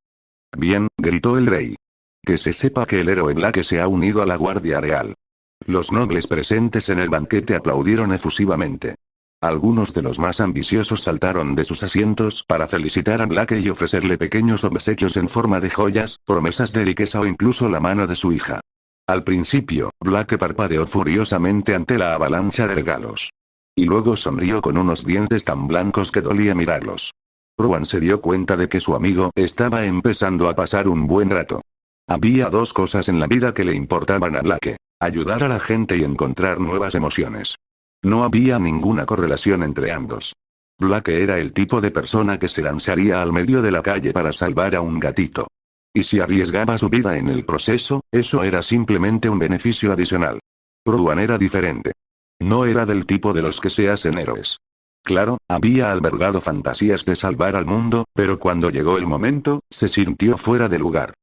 Bien, gritó el rey. Que se sepa que el héroe Blake se ha unido a la guardia real. Los nobles presentes en el banquete aplaudieron efusivamente. Algunos de los más ambiciosos saltaron de sus asientos para felicitar a Blake y ofrecerle pequeños obsequios en forma de joyas, promesas de riqueza o incluso la mano de su hija. Al principio, Black parpadeó furiosamente ante la avalancha de regalos. Y luego sonrió con unos dientes tan blancos que dolía mirarlos. Rowan se dio cuenta de que su amigo estaba empezando a pasar un buen rato. Había dos cosas en la vida que le importaban a Black: ayudar a la gente y encontrar nuevas emociones. No había ninguna correlación entre ambos. Black era el tipo de persona que se lanzaría al medio de la calle para salvar a un gatito. Y si arriesgaba su vida en el proceso, eso era simplemente un beneficio adicional. Rowan era diferente. No era del tipo de los que se hacen héroes. Claro, había albergado fantasías de salvar al mundo, pero cuando llegó el momento, se sintió fuera de lugar.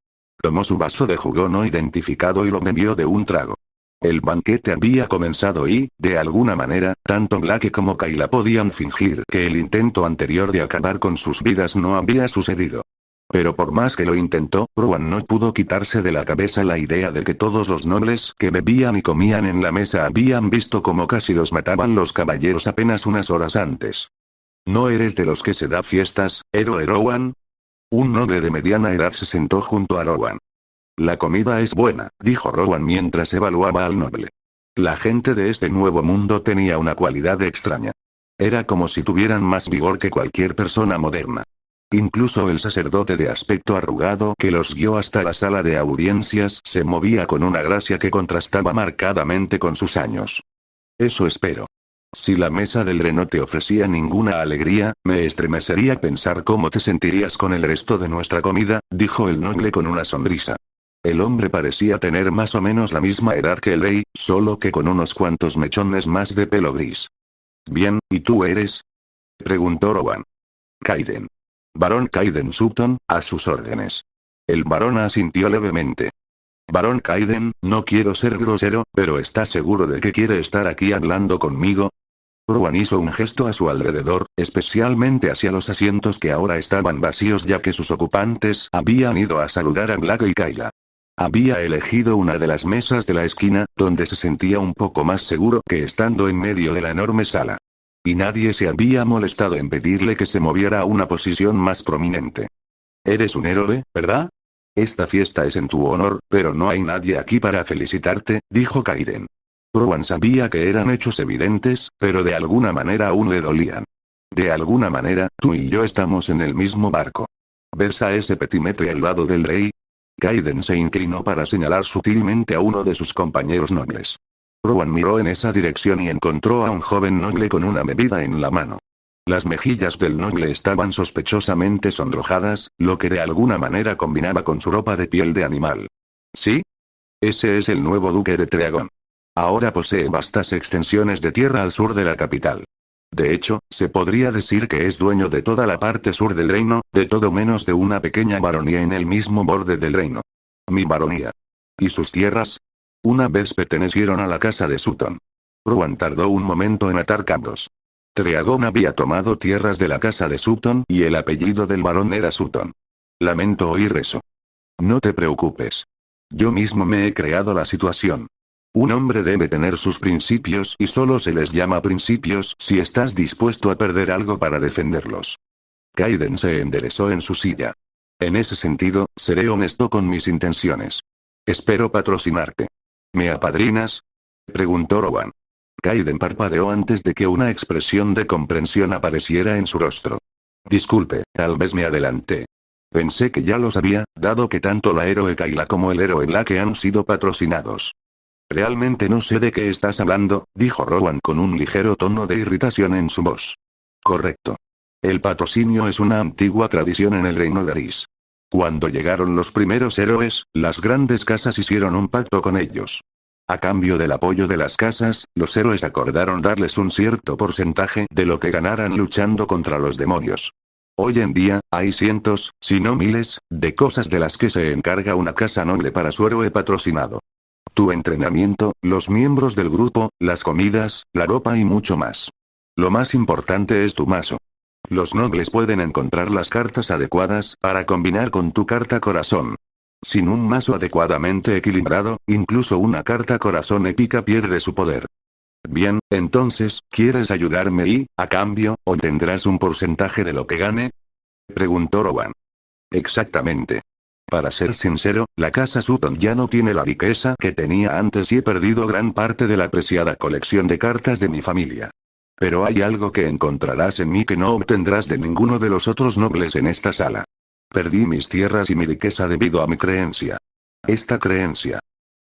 Tomó su vaso de jugo no identificado y lo bebió de un trago. El banquete había comenzado y, de alguna manera, tanto Black como Kayla podían fingir que el intento anterior de acabar con sus vidas no había sucedido. Pero por más que lo intentó, Rowan no pudo quitarse de la cabeza la idea de que todos los nobles que bebían y comían en la mesa habían visto cómo casi los mataban los caballeros apenas unas horas antes. ¿No eres de los que se da fiestas, héroe Rowan? Un noble de mediana edad se sentó junto a Rowan. La comida es buena, dijo Rowan mientras evaluaba al noble. La gente de este nuevo mundo tenía una cualidad extraña. Era como si tuvieran más vigor que cualquier persona moderna. Incluso el sacerdote de aspecto arrugado que los guió hasta la sala de audiencias se movía con una gracia que contrastaba marcadamente con sus años. Eso espero. Si la mesa del rey no te ofrecía ninguna alegría, me estremecería pensar cómo te sentirías con el resto de nuestra comida, dijo el noble con una sonrisa. El hombre parecía tener más o menos la misma edad que el rey, solo que con unos cuantos mechones más de pelo gris. Bien, ¿y tú eres? Preguntó Rowan. Kaiden. Barón Kaiden Sutton, a sus órdenes. El barón asintió levemente. Barón Kaiden, no quiero ser grosero, pero ¿estás seguro de que quiere estar aquí hablando conmigo? Rowan hizo un gesto a su alrededor, especialmente hacia los asientos que ahora estaban vacíos ya que sus ocupantes habían ido a saludar a Black y Kayla. Había elegido una de las mesas de la esquina, donde se sentía un poco más seguro que estando en medio de la enorme sala. Y nadie se había molestado en pedirle que se moviera a una posición más prominente. Eres un héroe, ¿verdad? Esta fiesta es en tu honor, pero no hay nadie aquí para felicitarte, dijo Kaiden. Rowan sabía que eran hechos evidentes, pero de alguna manera aún le dolían. De alguna manera, tú y yo estamos en el mismo barco. ¿Ves a ese petimetre al lado del rey? Kaiden se inclinó para señalar sutilmente a uno de sus compañeros nobles. Rowan miró en esa dirección y encontró a un joven noble con una bebida en la mano. Las mejillas del noble estaban sospechosamente sonrojadas, lo que de alguna manera combinaba con su ropa de piel de animal. ¿Sí? Ese es el nuevo duque de Treagon. Ahora posee vastas extensiones de tierra al sur de la capital. De hecho, se podría decir que es dueño de toda la parte sur del reino, de todo menos de una pequeña baronía en el mismo borde del reino. Mi baronía. ¿Y sus tierras? Una vez pertenecieron a la casa de Sutton. Rowan tardó un momento en atar cabos. Treagon había tomado tierras de la casa de Sutton y el apellido del barón era Sutton. Lamento oír eso. No te preocupes. Yo mismo me he creado la situación. Un hombre debe tener sus principios y solo se les llama principios si estás dispuesto a perder algo para defenderlos. Kaiden se enderezó en su silla. En ese sentido, seré honesto con mis intenciones. Espero patrocinarte. ¿Me apadrinas? Preguntó Rowan. Kaiden parpadeó antes de que una expresión de comprensión apareciera en su rostro. Disculpe, tal vez me adelanté. Pensé que ya lo sabía, dado que tanto la héroe Kayla como el héroe Black han sido patrocinados. Realmente no sé de qué estás hablando, dijo Rowan con un ligero tono de irritación en su voz. Correcto. El patrocinio es una antigua tradición en el reino de Aris. Cuando llegaron los primeros héroes, las grandes casas hicieron un pacto con ellos. A cambio del apoyo de las casas, los héroes acordaron darles un cierto porcentaje de lo que ganaran luchando contra los demonios. Hoy en día, hay cientos, si no miles, de cosas de las que se encarga una casa noble para su héroe patrocinado. Tu entrenamiento, los miembros del grupo, las comidas, la ropa y mucho más. Lo más importante es tu mazo. Los nobles pueden encontrar las cartas adecuadas para combinar con tu carta corazón. Sin un mazo adecuadamente equilibrado, incluso una carta corazón épica pierde su poder. Bien, entonces, ¿quieres ayudarme y, a cambio, obtendrás un porcentaje de lo que gane? Preguntó Rowan. Exactamente. Para ser sincero, la casa Sutton ya no tiene la riqueza que tenía antes y he perdido gran parte de la preciada colección de cartas de mi familia. Pero hay algo que encontrarás en mí que no obtendrás de ninguno de los otros nobles en esta sala. Perdí mis tierras y mi riqueza debido a mi creencia. Esta creencia.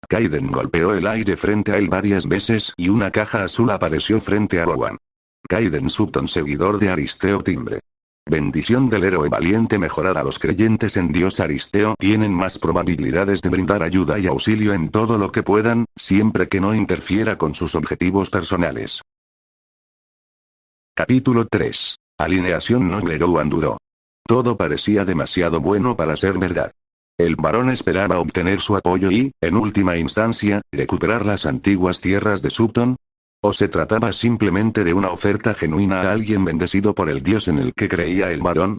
Kaiden golpeó el aire frente a él varias veces y una caja azul apareció frente a Rowan. Kaiden Sutton, seguidor de Aristeo Timbre. Bendición del héroe valiente. Mejorar a los creyentes en Dios Aristeo tienen más probabilidades de brindar ayuda y auxilio en todo lo que puedan, siempre que no interfiera con sus objetivos personales. Capítulo 3. Alineación noble. Rowan dudó. Todo parecía demasiado bueno para ser verdad. El varón esperaba obtener su apoyo y, en última instancia, recuperar las antiguas tierras de Sutton. ¿O se trataba simplemente de una oferta genuina a alguien bendecido por el dios en el que creía el varón?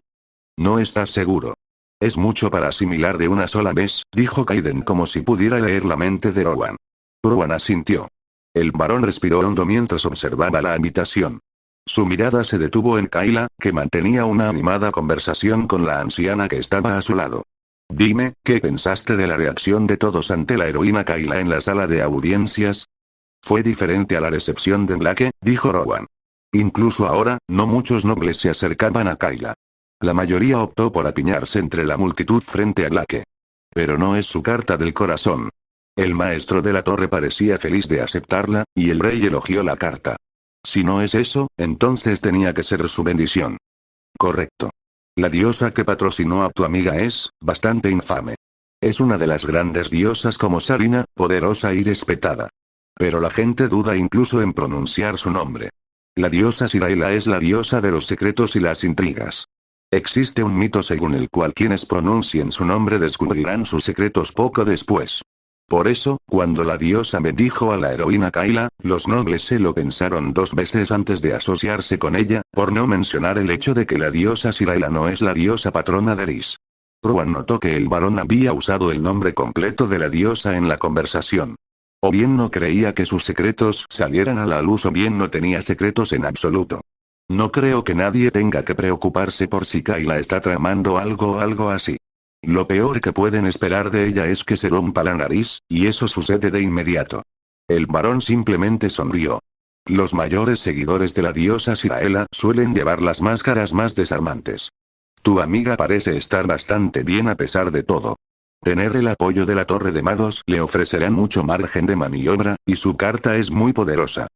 No estás seguro. Es mucho para asimilar de una sola vez, dijo Kaiden como si pudiera leer la mente de Rowan. Rowan asintió. El varón respiró hondo mientras observaba la habitación. Su mirada se detuvo en Kayla, que mantenía una animada conversación con la anciana que estaba a su lado. Dime, ¿qué pensaste de la reacción de todos ante la heroína Kayla en la sala de audiencias? Fue diferente a la recepción de Blake, dijo Rowan. Incluso ahora, no muchos nobles se acercaban a Kayla. La mayoría optó por apiñarse entre la multitud frente a Blake. Pero no es su carta del corazón. El maestro de la torre parecía feliz de aceptarla, y el rey elogió la carta. Si no es eso, entonces tenía que ser su bendición. Correcto. La diosa que patrocinó a tu amiga es, bastante infame. Es una de las grandes diosas como Sarina, poderosa y respetada. Pero la gente duda incluso en pronunciar su nombre. La diosa Siraela es la diosa de los secretos y las intrigas. Existe un mito según el cual quienes pronuncien su nombre descubrirán sus secretos poco después. Por eso, cuando la diosa bendijo a la heroína Kayla, los nobles se lo pensaron dos veces antes de asociarse con ella, por no mencionar el hecho de que la diosa Siraela no es la diosa patrona de Eris. Rowan notó que el varón había usado el nombre completo de la diosa en la conversación. O bien no creía que sus secretos salieran a la luz o bien no tenía secretos en absoluto. No creo que nadie tenga que preocuparse por si Kayla está tramando algo o algo así. Lo peor que pueden esperar de ella es que se rompa la nariz, y eso sucede de inmediato. El varón simplemente sonrió. Los mayores seguidores de la diosa Siraela suelen llevar las máscaras más desarmantes. Tu amiga parece estar bastante bien a pesar de todo. Tener el apoyo de la Torre de Magos le ofrecerá mucho margen de maniobra, y su carta es muy poderosa.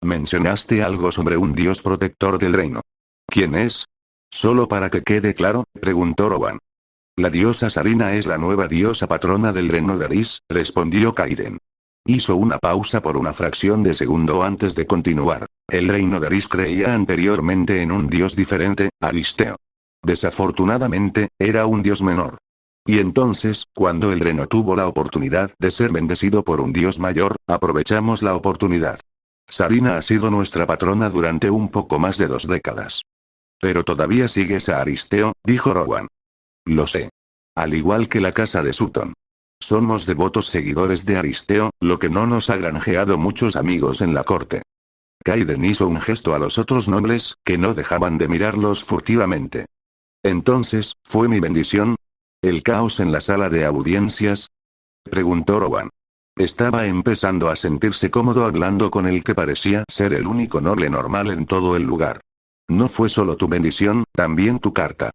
Mencionaste algo sobre un dios protector del reino. ¿Quién es? Solo para que quede claro, preguntó Rowan. La diosa Sarina es la nueva diosa patrona del reino de Eris, respondió Kaiden. Hizo una pausa por una fracción de segundo antes de continuar. El reino de Eris creía anteriormente en un dios diferente, Aristeo. Desafortunadamente, era un dios menor. Y entonces, cuando el reino tuvo la oportunidad de ser bendecido por un dios mayor, aprovechamos la oportunidad. Sarina ha sido nuestra patrona durante un poco más de 2 décadas. Pero todavía sigues a Aristeo, dijo Rowan. Lo sé. Al igual que la casa de Sutton. Somos devotos seguidores de Aristeo, lo que no nos ha granjeado muchos amigos en la corte. Kaiden hizo un gesto a los otros nobles, que no dejaban de mirarlos furtivamente. Entonces, ¿fue mi bendición? ¿El caos en la sala de audiencias? Preguntó Rowan. Estaba empezando a sentirse cómodo hablando con el que parecía ser el único noble normal en todo el lugar. No fue solo tu bendición, también tu carta.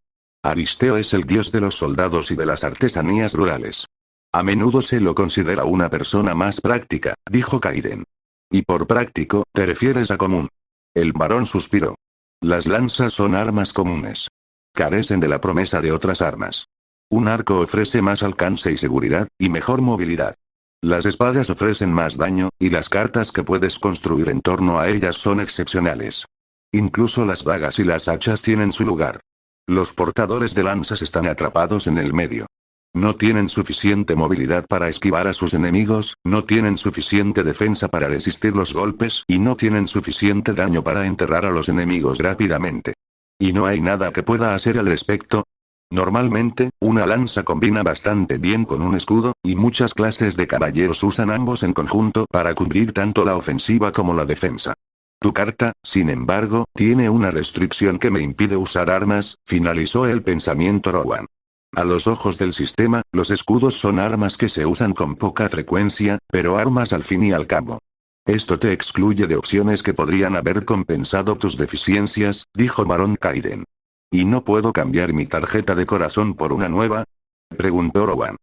Aristeo es el dios de los soldados y de las artesanías rurales. A menudo se lo considera una persona más práctica, dijo Kaiden. Y por práctico, te refieres a común. El varón suspiró. Las lanzas son armas comunes. Carecen de la promesa de otras armas. Un arco ofrece más alcance y seguridad, y mejor movilidad. Las espadas ofrecen más daño, y las cartas que puedes construir en torno a ellas son excepcionales. Incluso las dagas y las hachas tienen su lugar. Los portadores de lanzas están atrapados en el medio. No tienen suficiente movilidad para esquivar a sus enemigos, no tienen suficiente defensa para resistir los golpes, y no tienen suficiente daño para enterrar a los enemigos rápidamente. Y no hay nada que pueda hacer al respecto. Normalmente, una lanza combina bastante bien con un escudo, y muchas clases de caballeros usan ambos en conjunto para cubrir tanto la ofensiva como la defensa. Tu carta, sin embargo, tiene una restricción que me impide usar armas, finalizó el pensamiento Rowan. A los ojos del sistema, los escudos son armas que se usan con poca frecuencia, pero armas al fin y al cabo. Esto te excluye de opciones que podrían haber compensado tus deficiencias, dijo Barón Kaiden. ¿Y no puedo cambiar mi tarjeta de corazón por una nueva? Preguntó Rowan.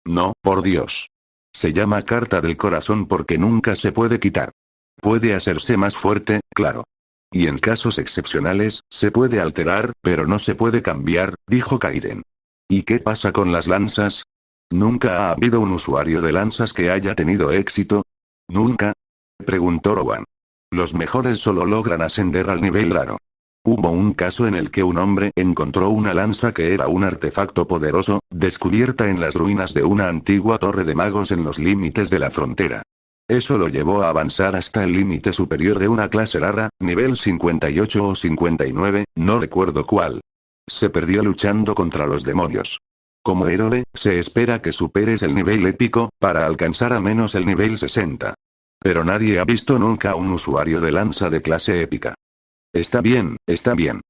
No, por Dios. Se llama carta del corazón porque nunca se puede quitar. Puede hacerse más fuerte, claro. Y en casos excepcionales, se puede alterar, pero no se puede cambiar, dijo Kaiden. ¿Y qué pasa con las lanzas? ¿Nunca ha habido un usuario de lanzas que haya tenido éxito? ¿Nunca? Preguntó Rowan. Los mejores solo logran ascender al nivel raro. Hubo un caso en el que un hombre encontró una lanza que era un artefacto poderoso, descubierta en las ruinas de una antigua torre de magos en los límites de la frontera. Eso lo llevó a avanzar hasta el límite superior de una clase rara, nivel 58 o 59, no recuerdo cuál. Se perdió luchando contra los demonios. Como héroe, se espera que superes el nivel épico, para alcanzar a menos el nivel 60. Pero nadie ha visto nunca a un usuario de lanza de clase épica. Está bien, está bien.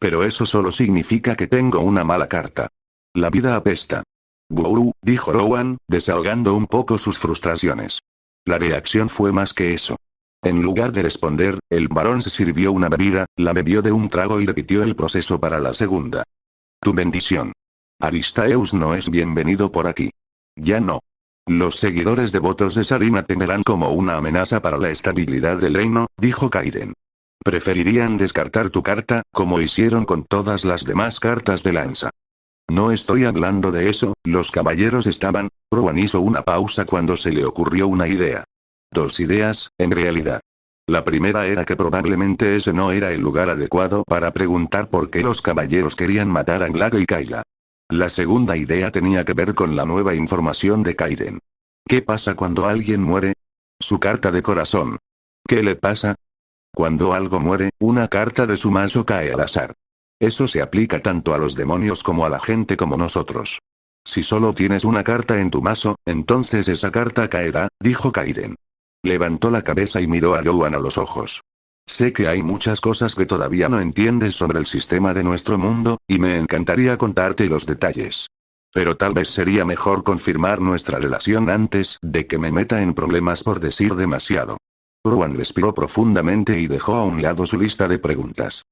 Pero eso solo significa que tengo una mala carta. La vida apesta. Buh, dijo Rowan, desahogando un poco sus frustraciones. La reacción fue más que eso. En lugar de responder, el varón se sirvió una bebida, la bebió de un trago y repitió el proceso para la segunda. Tu bendición. Aristaeus no es bienvenido por aquí. Ya no. Los seguidores devotos de Sarina te verán como una amenaza para la estabilidad del reino, dijo Kaiden. Preferirían descartar tu carta, como hicieron con todas las demás cartas de lanza. No estoy hablando de eso, los caballeros estaban... Rowan hizo una pausa cuando se le ocurrió una idea. Dos ideas, en realidad. La primera era que probablemente ese no era el lugar adecuado para preguntar por qué los caballeros querían matar a Glago y Kayla. La segunda idea tenía que ver con la nueva información de Kaiden. ¿Qué pasa cuando alguien muere? Su carta de corazón. ¿Qué le pasa? Cuando algo muere, una carta de su mazo cae al azar. Eso se aplica tanto a los demonios como a la gente como nosotros. Si solo tienes una carta en tu mazo, entonces esa carta caerá, dijo Kaiden. Levantó la cabeza y miró a Rowan a los ojos. Sé que hay muchas cosas que todavía no entiendes sobre el sistema de nuestro mundo, y me encantaría contarte los detalles. Pero tal vez sería mejor confirmar nuestra relación antes de que me meta en problemas por decir demasiado. Rowan respiró profundamente y dejó a un lado su lista de preguntas.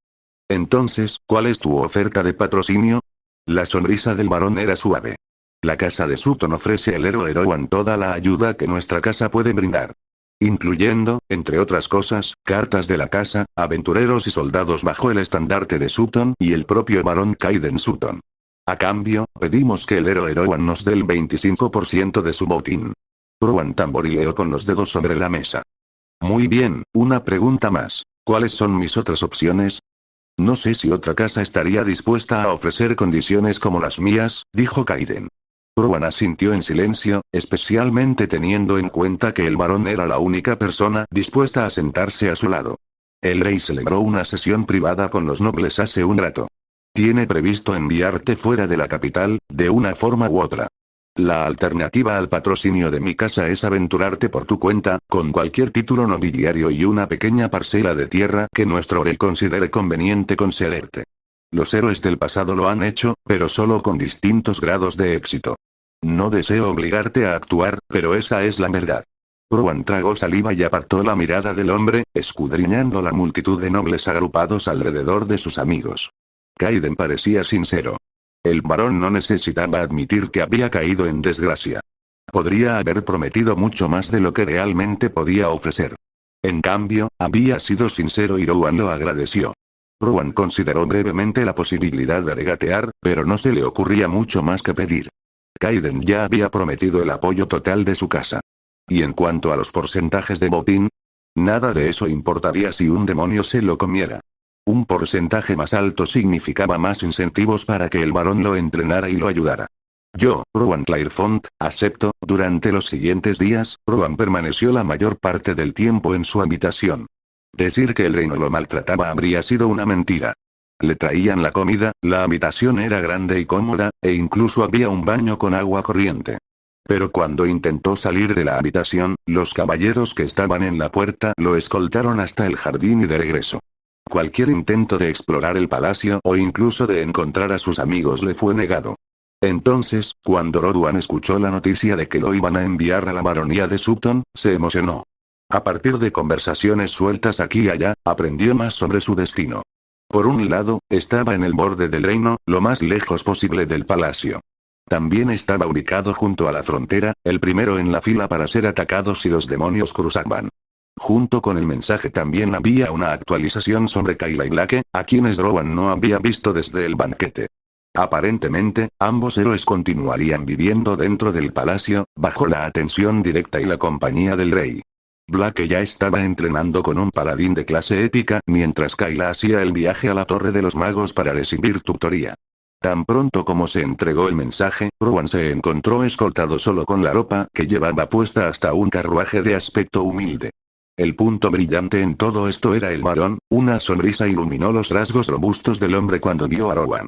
Entonces, ¿cuál es tu oferta de patrocinio? La sonrisa del varón era suave. La casa de Sutton ofrece al héroe Rowan toda la ayuda que nuestra casa puede brindar. Incluyendo, entre otras cosas, cartas de la casa, aventureros y soldados bajo el estandarte de Sutton y el propio varón Kaiden Sutton. A cambio, pedimos que el héroe Rowan nos dé el 25% de su botín. Rowan tamborileó con los dedos sobre la mesa. Muy bien, una pregunta más. ¿Cuáles son mis otras opciones? No sé si otra casa estaría dispuesta a ofrecer condiciones como las mías, dijo Kaiden. Rowan asintió en silencio, especialmente teniendo en cuenta que el varón era la única persona dispuesta a sentarse a su lado. El rey celebró una sesión privada con los nobles hace un rato. Tiene previsto enviarte fuera de la capital, de una forma u otra. La alternativa al patrocinio de mi casa es aventurarte por tu cuenta, con cualquier título nobiliario y una pequeña parcela de tierra que nuestro rey considere conveniente concederte. Los héroes del pasado lo han hecho, pero solo con distintos grados de éxito. No deseo obligarte a actuar, pero esa es la verdad. Rowan tragó saliva y apartó la mirada del hombre, escudriñando la multitud de nobles agrupados alrededor de sus amigos. Kaiden parecía sincero. El varón no necesitaba admitir que había caído en desgracia. Podría haber prometido mucho más de lo que realmente podía ofrecer. En cambio, había sido sincero y Rowan lo agradeció. Rowan consideró brevemente la posibilidad de regatear, pero no se le ocurría mucho más que pedir. Kaiden ya había prometido el apoyo total de su casa. Y en cuanto a los porcentajes de botín, nada de eso importaría si un demonio se lo comiera. Un porcentaje más alto significaba más incentivos para que el varón lo entrenara y lo ayudara. Yo, Rowan Clairfont, acepto. Durante los siguientes días, Rowan permaneció la mayor parte del tiempo en su habitación. Decir que el reino lo maltrataba habría sido una mentira. Le traían la comida, la habitación era grande y cómoda, e incluso había un baño con agua corriente. Pero cuando intentó salir de la habitación, los caballeros que estaban en la puerta lo escoltaron hasta el jardín y de regreso. Cualquier intento de explorar el palacio o incluso de encontrar a sus amigos le fue negado. Entonces, cuando Rowan escuchó la noticia de que lo iban a enviar a la baronía de Sutton, se emocionó. A partir de conversaciones sueltas aquí y allá, aprendió más sobre su destino. Por un lado, estaba en el borde del reino, lo más lejos posible del palacio. También estaba ubicado junto a la frontera, el primero en la fila para ser atacado si los demonios cruzaban. Junto con el mensaje también había una actualización sobre Kayla y Lake, a quienes Rowan no había visto desde el banquete. Aparentemente, ambos héroes continuarían viviendo dentro del palacio, bajo la atención directa y la compañía del rey. Blake ya estaba entrenando con un paladín de clase épica, mientras Kayla hacía el viaje a la Torre de los Magos para recibir tutoría. Tan pronto como se entregó el mensaje, Rowan se encontró escoltado solo con la ropa que llevaba puesta hasta un carruaje de aspecto humilde. El punto brillante en todo esto era el varón, una sonrisa iluminó los rasgos robustos del hombre cuando vio a Rowan.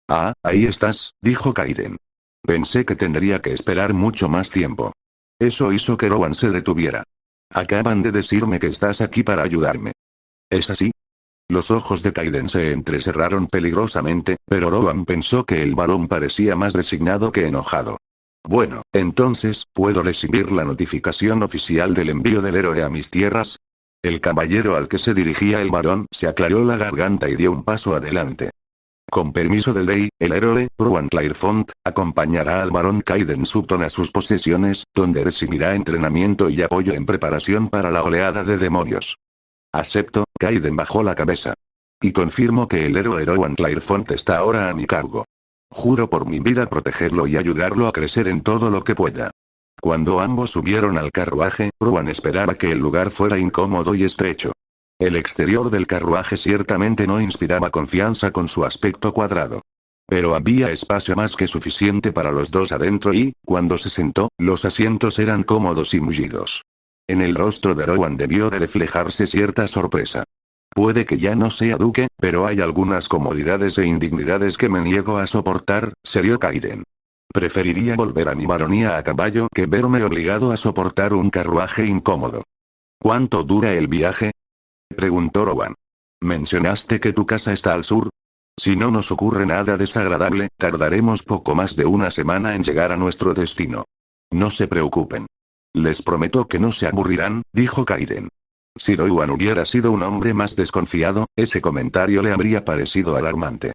Ah, ahí estás, dijo Kaiden. Pensé que tendría que esperar mucho más tiempo. Eso hizo que Rowan se detuviera. Acaban de decirme que estás aquí para ayudarme. ¿Es así? Los ojos de Kaiden se entrecerraron peligrosamente, pero Rowan pensó que el varón parecía más resignado que enojado. Bueno, entonces, ¿puedo recibir la notificación oficial del envío del héroe a mis tierras? El caballero al que se dirigía el varón se aclaró la garganta y dio un paso adelante. Con permiso del rey, el héroe, Rowan Clairfont, acompañará al barón Kaiden Sutton a sus posesiones, donde recibirá entrenamiento y apoyo en preparación para la oleada de demonios. Acepto, Kaiden bajó la cabeza. Y confirmo que el héroe Rowan Clairfont está ahora a mi cargo. Juro por mi vida protegerlo y ayudarlo a crecer en todo lo que pueda. Cuando ambos subieron al carruaje, Rowan esperaba que el lugar fuera incómodo y estrecho. El exterior del carruaje ciertamente no inspiraba confianza con su aspecto cuadrado. Pero había espacio más que suficiente para los dos adentro y, cuando se sentó, los asientos eran cómodos y mullidos. En el rostro de Rowan debió de reflejarse cierta sorpresa. Puede que ya no sea duque, pero hay algunas comodidades e indignidades que me niego a soportar, serió Kaiden. Preferiría volver a mi baronía a caballo que verme obligado a soportar un carruaje incómodo. ¿Cuánto dura el viaje?, preguntó Rowan. ¿Mencionaste que tu casa está al sur? Si no nos ocurre nada desagradable, tardaremos poco más de una semana en llegar a nuestro destino. No se preocupen. Les prometo que no se aburrirán, dijo Kaiden. Si Rowan hubiera sido un hombre más desconfiado, ese comentario le habría parecido alarmante.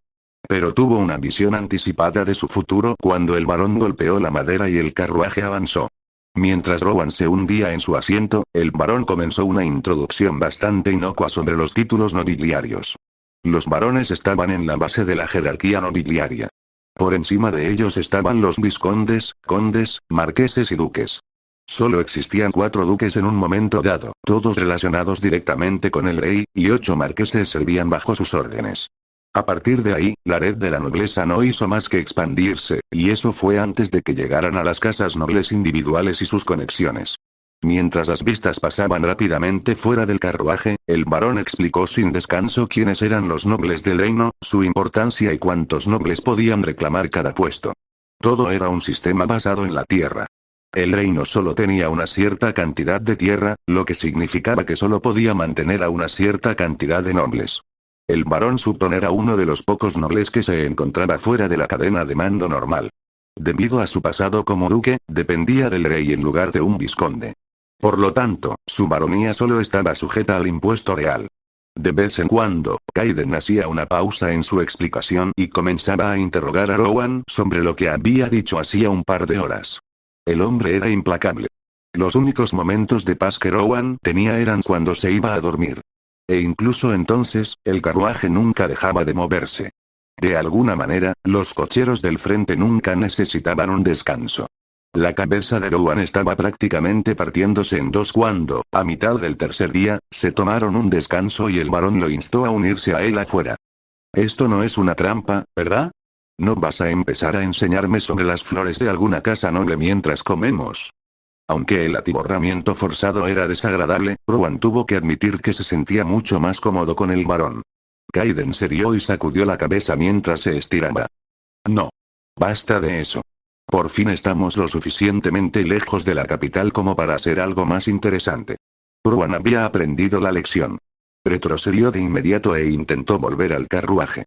Pero tuvo una visión anticipada de su futuro cuando el varón golpeó la madera y el carruaje avanzó. Mientras Rowan se hundía en su asiento, el varón comenzó una introducción bastante inocua sobre los títulos nobiliarios. Los varones estaban en la base de la jerarquía nobiliaria. Por encima de ellos estaban los vizcondes, condes, marqueses y duques. Solo existían 4 duques en un momento dado, todos relacionados directamente con el rey, y 8 marqueses servían bajo sus órdenes. A partir de ahí, la red de la nobleza no hizo más que expandirse, y eso fue antes de que llegaran a las casas nobles individuales y sus conexiones. Mientras las vistas pasaban rápidamente fuera del carruaje, el varón explicó sin descanso quiénes eran los nobles del reino, su importancia y cuántos nobles podían reclamar cada puesto. Todo era un sistema basado en la tierra. El reino solo tenía una cierta cantidad de tierra, lo que significaba que solo podía mantener a una cierta cantidad de nobles. El barón Sutton era uno de los pocos nobles que se encontraba fuera de la cadena de mando normal. Debido a su pasado como duque, dependía del rey en lugar de un vizconde. Por lo tanto, su baronía solo estaba sujeta al impuesto real. De vez en cuando, Kaiden hacía una pausa en su explicación y comenzaba a interrogar a Rowan sobre lo que había dicho hacía un par de horas. El hombre era implacable. Los únicos momentos de paz que Rowan tenía eran cuando se iba a dormir. E incluso entonces, el carruaje nunca dejaba de moverse. De alguna manera, los cocheros del frente nunca necesitaban un descanso. La cabeza de Rowan estaba prácticamente partiéndose en dos cuando, a mitad del tercer día, se tomaron un descanso y el varón lo instó a unirse a él afuera. Esto no es una trampa, ¿verdad? ¿No vas a empezar a enseñarme sobre las flores de alguna casa noble mientras comemos? Aunque el atiborramiento forzado era desagradable, Rowan tuvo que admitir que se sentía mucho más cómodo con el varón. Kaiden se rió y sacudió la cabeza mientras se estiraba. No. Basta de eso. Por fin estamos lo suficientemente lejos de la capital como para hacer algo más interesante. Rowan había aprendido la lección. Retrocedió de inmediato e intentó volver al carruaje.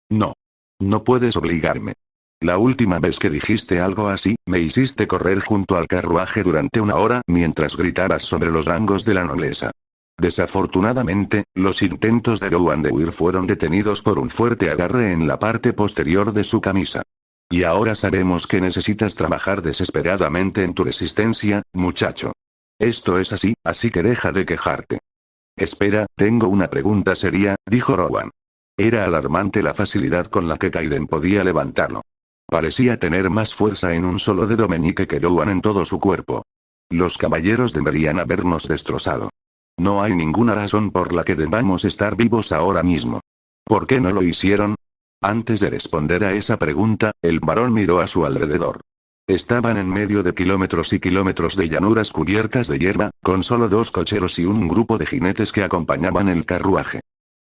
No. No puedes obligarme. La última vez que dijiste algo así, me hiciste correr junto al carruaje durante 1 hora mientras gritabas sobre los rangos de la nobleza. Desafortunadamente, los intentos de Rowan de huir fueron detenidos por un fuerte agarre en la parte posterior de su camisa. Y ahora sabemos que necesitas trabajar desesperadamente en tu resistencia, muchacho. Esto es así que deja de quejarte. Espera, tengo una pregunta seria, dijo Rowan. Era alarmante la facilidad con la que Kaiden podía levantarlo. Parecía tener más fuerza en un solo dedo meñique que Rowan en todo su cuerpo. Los caballeros deberían habernos destrozado. No hay ninguna razón por la que debamos estar vivos ahora mismo. ¿Por qué no lo hicieron? Antes de responder a esa pregunta, el varón miró a su alrededor. Estaban en medio de kilómetros y kilómetros de llanuras cubiertas de hierba, con solo 2 cocheros y un grupo de jinetes que acompañaban el carruaje.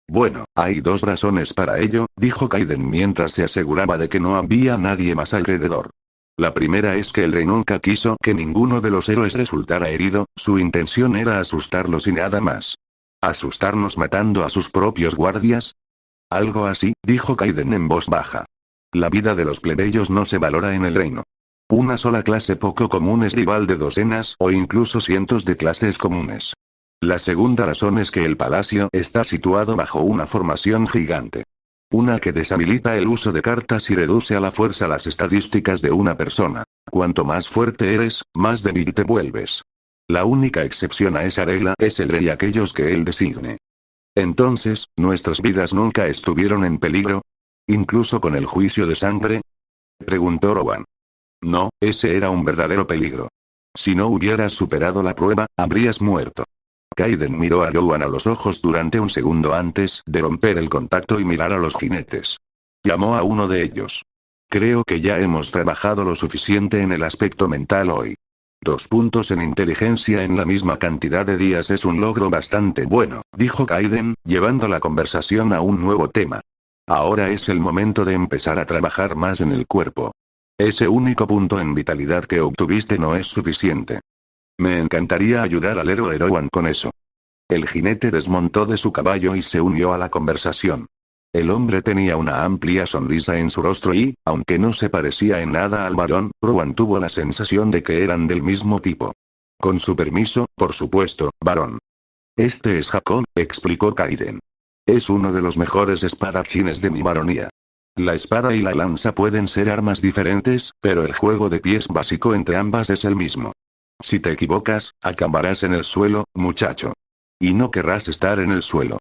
Bueno, hay 2 razones para ello, dijo Kaiden mientras se aseguraba de que no había nadie más alrededor. La primera es que el rey nunca quiso que ninguno de los héroes resultara herido, su intención era asustarlos y nada más. ¿Asustarnos matando a sus propios guardias? Algo así, dijo Kaiden en voz baja. La vida de los plebeyos no se valora en el reino. Una sola clase poco común es rival de docenas o incluso cientos de clases comunes. La segunda razón es que el palacio está situado bajo una formación gigante. Una que deshabilita el uso de cartas y reduce a la fuerza las estadísticas de una persona. Cuanto más fuerte eres, más débil te vuelves. La única excepción a esa regla es el rey y aquellos que él designe. Entonces, ¿nuestras vidas nunca estuvieron en peligro? ¿Incluso con el juicio de sangre? Preguntó Rowan. No, ese era un verdadero peligro. Si no hubieras superado la prueba, habrías muerto. Kaiden miró a Rowan a los ojos durante un segundo antes de romper el contacto y mirar a los jinetes. Llamó a uno de ellos. Creo que ya hemos trabajado lo suficiente en el aspecto mental hoy. 2 puntos en inteligencia en la misma cantidad de días es un logro bastante bueno, dijo Kaiden, llevando la conversación a un nuevo tema. Ahora es el momento de empezar a trabajar más en el cuerpo. Ese único punto en vitalidad que obtuviste no es suficiente. Me encantaría ayudar al héroe Rowan con eso. El jinete desmontó de su caballo y se unió a la conversación. El hombre tenía una amplia sonrisa en su rostro y, aunque no se parecía en nada al varón, Rowan tuvo la sensación de que eran del mismo tipo. Con su permiso, por supuesto, varón. Este es Jacob, explicó Kaiden. Es uno de los mejores espadachines de mi baronía. La espada y la lanza pueden ser armas diferentes, pero el juego de pies básico entre ambas es el mismo. Si te equivocas, acabarás en el suelo, muchacho. Y no querrás estar en el suelo.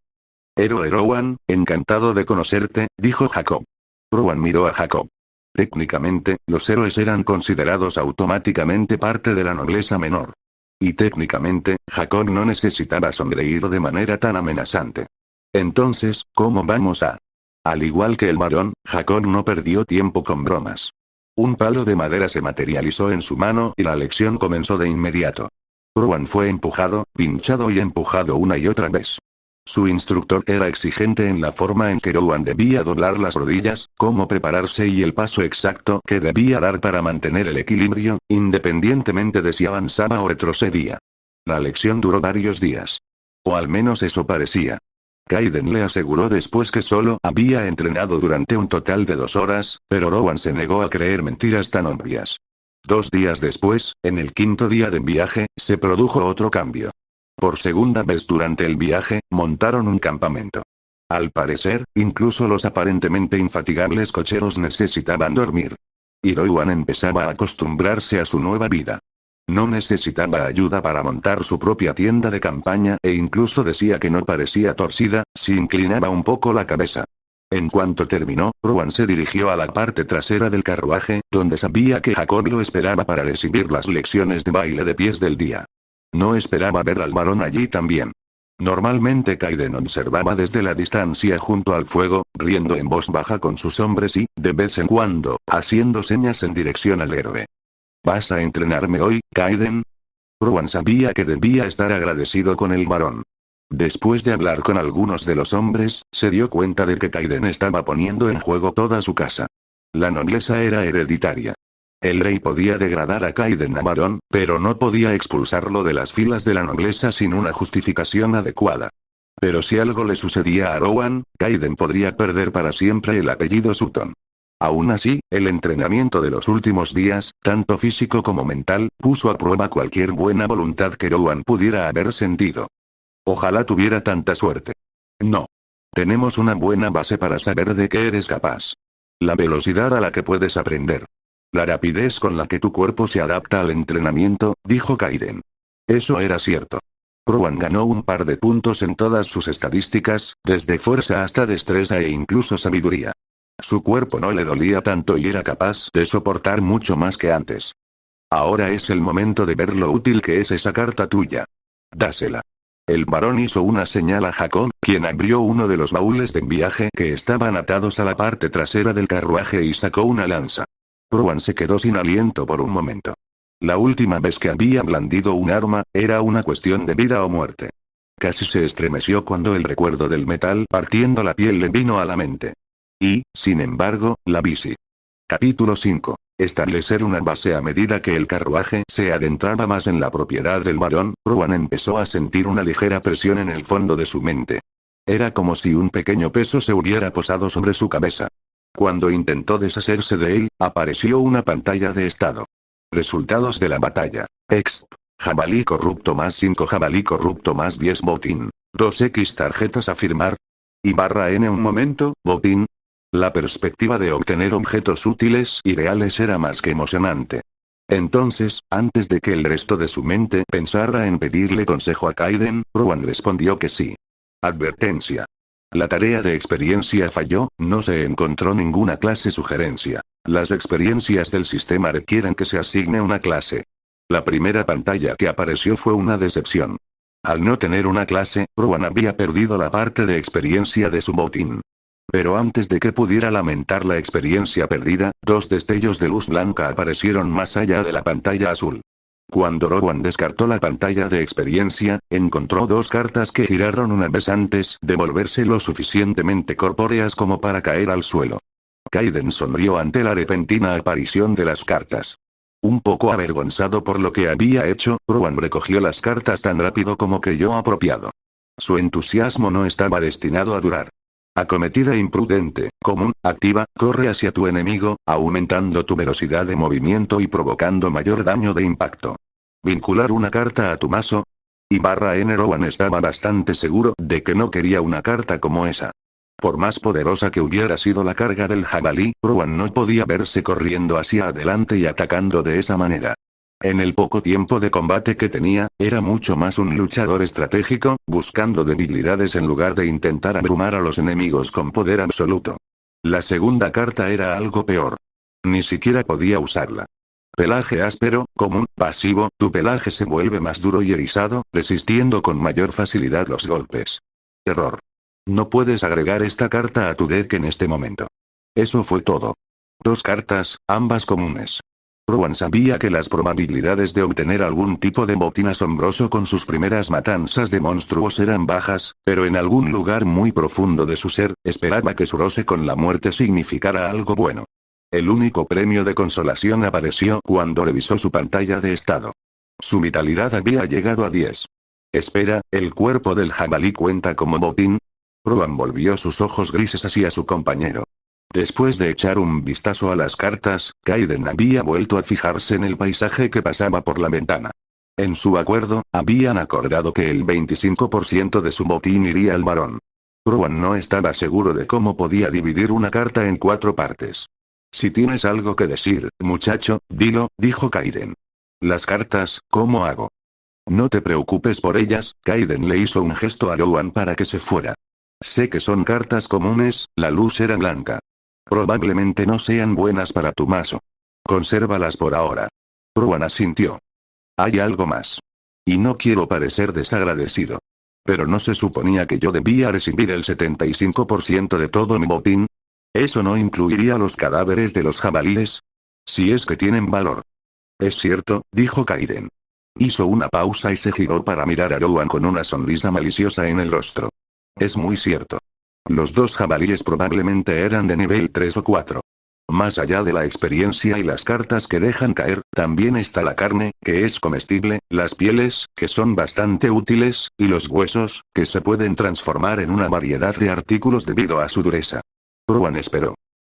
Héroe Rowan, encantado de conocerte, dijo Jacob. Rowan miró a Jacob. Técnicamente, los héroes eran considerados automáticamente parte de la nobleza menor. Y técnicamente, Jacob no necesitaba sonreír de manera tan amenazante. Entonces, ¿cómo vamos a...? Al igual que el varón, Jacob no perdió tiempo con bromas. Un palo de madera se materializó en su mano y la lección comenzó de inmediato. Rowan fue empujado, pinchado y empujado una y otra vez. Su instructor era exigente en la forma en que Rowan debía doblar las rodillas, cómo prepararse y el paso exacto que debía dar para mantener el equilibrio, independientemente de si avanzaba o retrocedía. La lección duró varios días. O al menos eso parecía. Kaiden le aseguró después que solo había entrenado durante un total de 2 horas, pero Rowan se negó a creer mentiras tan obvias. 2 días después, en el 5.º día de viaje, se produjo otro cambio. Por segunda vez durante el viaje, montaron un campamento. Al parecer, incluso los aparentemente infatigables cocheros necesitaban dormir. Y Rowan empezaba a acostumbrarse a su nueva vida. No necesitaba ayuda para montar su propia tienda de campaña e incluso decía que no parecía torcida, si inclinaba un poco la cabeza. En cuanto terminó, Rowan se dirigió a la parte trasera del carruaje, donde sabía que Jacob lo esperaba para recibir las lecciones de baile de pies del día. No esperaba ver al varón allí también. Normalmente Kaiden observaba desde la distancia junto al fuego, riendo en voz baja con sus hombres y, de vez en cuando, haciendo señas en dirección al héroe. ¿Vas a entrenarme hoy, Kaiden? Rowan sabía que debía estar agradecido con el varón. Después de hablar con algunos de los hombres, se dio cuenta de que Kaiden estaba poniendo en juego toda su casa. La nobleza era hereditaria. El rey podía degradar a Kaiden a varón, pero no podía expulsarlo de las filas de la nobleza sin una justificación adecuada. Pero si algo le sucedía a Rowan, Kaiden podría perder para siempre el apellido Sutton. Aún así, el entrenamiento de los últimos días, tanto físico como mental, puso a prueba cualquier buena voluntad que Rowan pudiera haber sentido. Ojalá tuviera tanta suerte. No. Tenemos una buena base para saber de qué eres capaz. La velocidad a la que puedes aprender. La rapidez con la que tu cuerpo se adapta al entrenamiento, dijo Kaiden. Eso era cierto. Rowan ganó un par de puntos en todas sus estadísticas, desde fuerza hasta destreza e incluso sabiduría. Su cuerpo no le dolía tanto y era capaz de soportar mucho más que antes. Ahora es el momento de ver lo útil que es esa carta tuya. Dásela. El varón hizo una señal a Jacob, quien abrió uno de los baúles de viaje que estaban atados a la parte trasera del carruaje y sacó una lanza. Rowan se quedó sin aliento por un momento. La última vez que había blandido un arma, era una cuestión de vida o muerte. Casi se estremeció cuando el recuerdo del metal partiendo la piel le vino a la mente. Y, sin embargo, la bici. Capítulo 5. Establecer una base. A medida que el carruaje se adentraba más en la propiedad del varón, Rowan empezó a sentir una ligera presión en el fondo de su mente. Era como si un pequeño peso se hubiera posado sobre su cabeza. Cuando intentó deshacerse de él, apareció una pantalla de estado. Resultados de la batalla. Exp. Jabalí corrupto más 5 jabalí corrupto más 10 botín. 2x tarjetas a firmar. Y /n un momento, botín. La perspectiva de obtener objetos útiles y reales era más que emocionante. Entonces, antes de que el resto de su mente pensara en pedirle consejo a Kaiden, Rowan respondió que sí. Advertencia. La tarea de experiencia falló, no se encontró ninguna clase sugerencia. Las experiencias del sistema requieren que se asigne una clase. La primera pantalla que apareció fue una decepción. Al no tener una clase, Rowan había perdido la parte de experiencia de su botín. Pero antes de que pudiera lamentar la experiencia perdida, dos destellos de luz blanca aparecieron más allá de la pantalla azul. Cuando Rowan descartó la pantalla de experiencia, encontró dos cartas que giraron una vez antes de volverse lo suficientemente corpóreas como para caer al suelo. Kaiden sonrió ante la repentina aparición de las cartas. Un poco avergonzado por lo que había hecho, Rowan recogió las cartas tan rápido como creyó apropiado. Su entusiasmo no estaba destinado a durar. Acometida imprudente, común, activa, corre hacia tu enemigo, aumentando tu velocidad de movimiento y provocando mayor daño de impacto. Vincular una carta a tu mazo. Y /n Rowan estaba bastante seguro de que no quería una carta como esa. Por más poderosa que hubiera sido la carga del jabalí, Rowan no podía verse corriendo hacia adelante y atacando de esa manera. En el poco tiempo de combate que tenía, era mucho más un luchador estratégico, buscando debilidades en lugar de intentar abrumar a los enemigos con poder absoluto. La segunda carta era algo peor. Ni siquiera podía usarla. Pelaje áspero, común, pasivo, tu pelaje se vuelve más duro y erizado, resistiendo con mayor facilidad los golpes. Error. No puedes agregar esta carta a tu deck en este momento. Eso fue todo. Dos cartas, ambas comunes. Rowan sabía que las probabilidades de obtener algún tipo de botín asombroso con sus primeras matanzas de monstruos eran bajas, pero en algún lugar muy profundo de su ser, esperaba que su roce con la muerte significara algo bueno. El único premio de consolación apareció cuando revisó su pantalla de estado. Su vitalidad había llegado a 10. Espera, ¿el cuerpo del jabalí cuenta como botín? Rowan volvió sus ojos grises hacia su compañero. Después de echar un vistazo a las cartas, Kaiden había vuelto a fijarse en el paisaje que pasaba por la ventana. En su acuerdo, habían acordado que el 25% de su botín iría al varón. Rowan no estaba seguro de cómo podía dividir una carta en 4 partes. Si tienes algo que decir, muchacho, dilo, dijo Kaiden. Las cartas, ¿cómo hago? No te preocupes por ellas, Kaiden le hizo un gesto a Rowan para que se fuera. Sé que son cartas comunes, la luz era blanca. Probablemente no sean buenas para tu mazo. Consérvalas por ahora. Rowan asintió. Hay algo más. Y no quiero parecer desagradecido. Pero no se suponía que yo debía recibir el 75% de todo mi botín. ¿Eso no incluiría los cadáveres de los jabalíes? Si es que tienen valor. Es cierto, dijo Kaiden. Hizo una pausa y se giró para mirar a Rowan con una sonrisa maliciosa en el rostro. Es muy cierto. Los dos jabalíes probablemente eran de nivel 3 o 4. Más allá de la experiencia y las cartas que dejan caer, también está la carne, que es comestible, las pieles, que son bastante útiles, y los huesos, que se pueden transformar en una variedad de artículos debido a su dureza. Rowan esperó.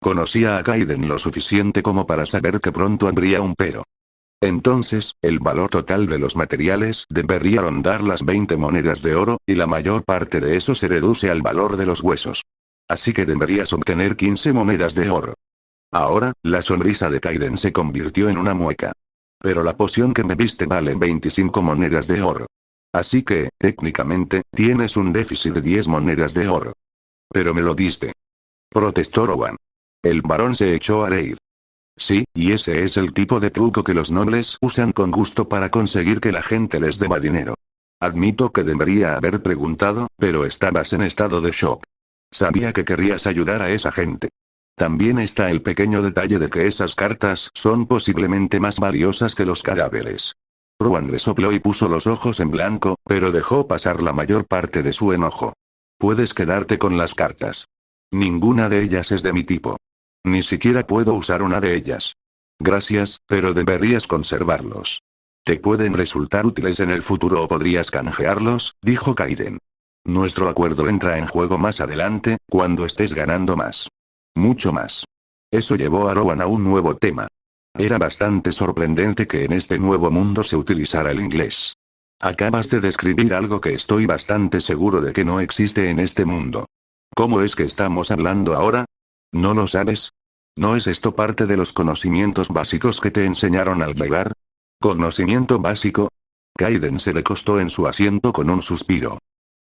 Conocía a Kaiden lo suficiente como para saber que pronto habría un pero. Entonces, el valor total de los materiales debería rondar las 20 monedas de oro, y la mayor parte de eso se reduce al valor de los huesos. Así que deberías obtener 15 monedas de oro. Ahora, la sonrisa de Kaiden se convirtió en una mueca. Pero la poción que me viste vale 25 monedas de oro. Así que, técnicamente, tienes un déficit de 10 monedas de oro. Pero me lo diste. Protestó Rowan. El varón se echó a reír. Sí, y ese es el tipo de truco que los nobles usan con gusto para conseguir que la gente les deba dinero. Admito que debería haber preguntado, pero estabas en estado de shock. Sabía que querías ayudar a esa gente. También está el pequeño detalle de que esas cartas son posiblemente más valiosas que los cadáveres. Rowan resopló y puso los ojos en blanco, pero dejó pasar la mayor parte de su enojo. Puedes quedarte con las cartas. Ninguna de ellas es de mi tipo. Ni siquiera puedo usar una de ellas. Gracias, pero deberías conservarlos. Te pueden resultar útiles en el futuro o podrías canjearlos, dijo Kaiden. Nuestro acuerdo entra en juego más adelante, cuando estés ganando más. Mucho más. Eso llevó a Rowan a un nuevo tema. Era bastante sorprendente que en este nuevo mundo se utilizara el inglés. Acabas de describir algo que estoy bastante seguro de que no existe en este mundo. ¿Cómo es que estamos hablando ahora? ¿No lo sabes? ¿No es esto parte de los conocimientos básicos que te enseñaron al llegar? ¿Conocimiento básico? Kaiden se recostó en su asiento con un suspiro.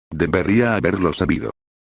Debería haberlo sabido.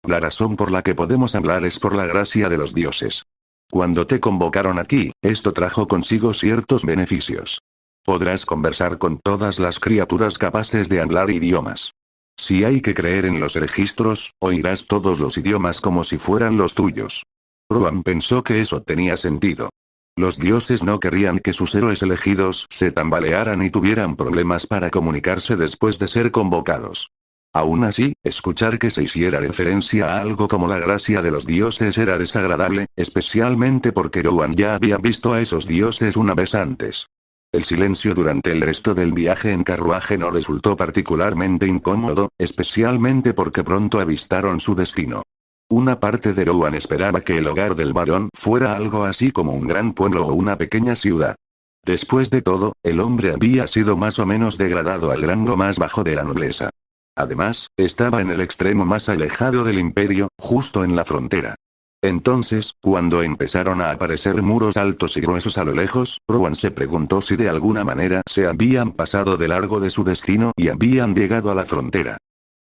La razón por la que podemos hablar es por la gracia de los dioses. Cuando te convocaron aquí, esto trajo consigo ciertos beneficios. Podrás conversar con todas las criaturas capaces de hablar idiomas. Si hay que creer en los registros, oirás todos los idiomas como si fueran los tuyos. Rowan pensó que eso tenía sentido. Los dioses no querían que sus héroes elegidos se tambalearan y tuvieran problemas para comunicarse después de ser convocados. Aún así, escuchar que se hiciera referencia a algo como la gracia de los dioses era desagradable, especialmente porque Rowan ya había visto a esos dioses una vez antes. El silencio durante el resto del viaje en carruaje no resultó particularmente incómodo, especialmente porque pronto avistaron su destino. Una parte de Rowan esperaba que el hogar del varón fuera algo así como un gran pueblo o una pequeña ciudad. Después de todo, el hombre había sido más o menos degradado al rango más bajo de la nobleza. Además, estaba en el extremo más alejado del imperio, justo en la frontera. Entonces, cuando empezaron a aparecer muros altos y gruesos a lo lejos, Rowan se preguntó si de alguna manera se habían pasado de largo de su destino y habían llegado a la frontera.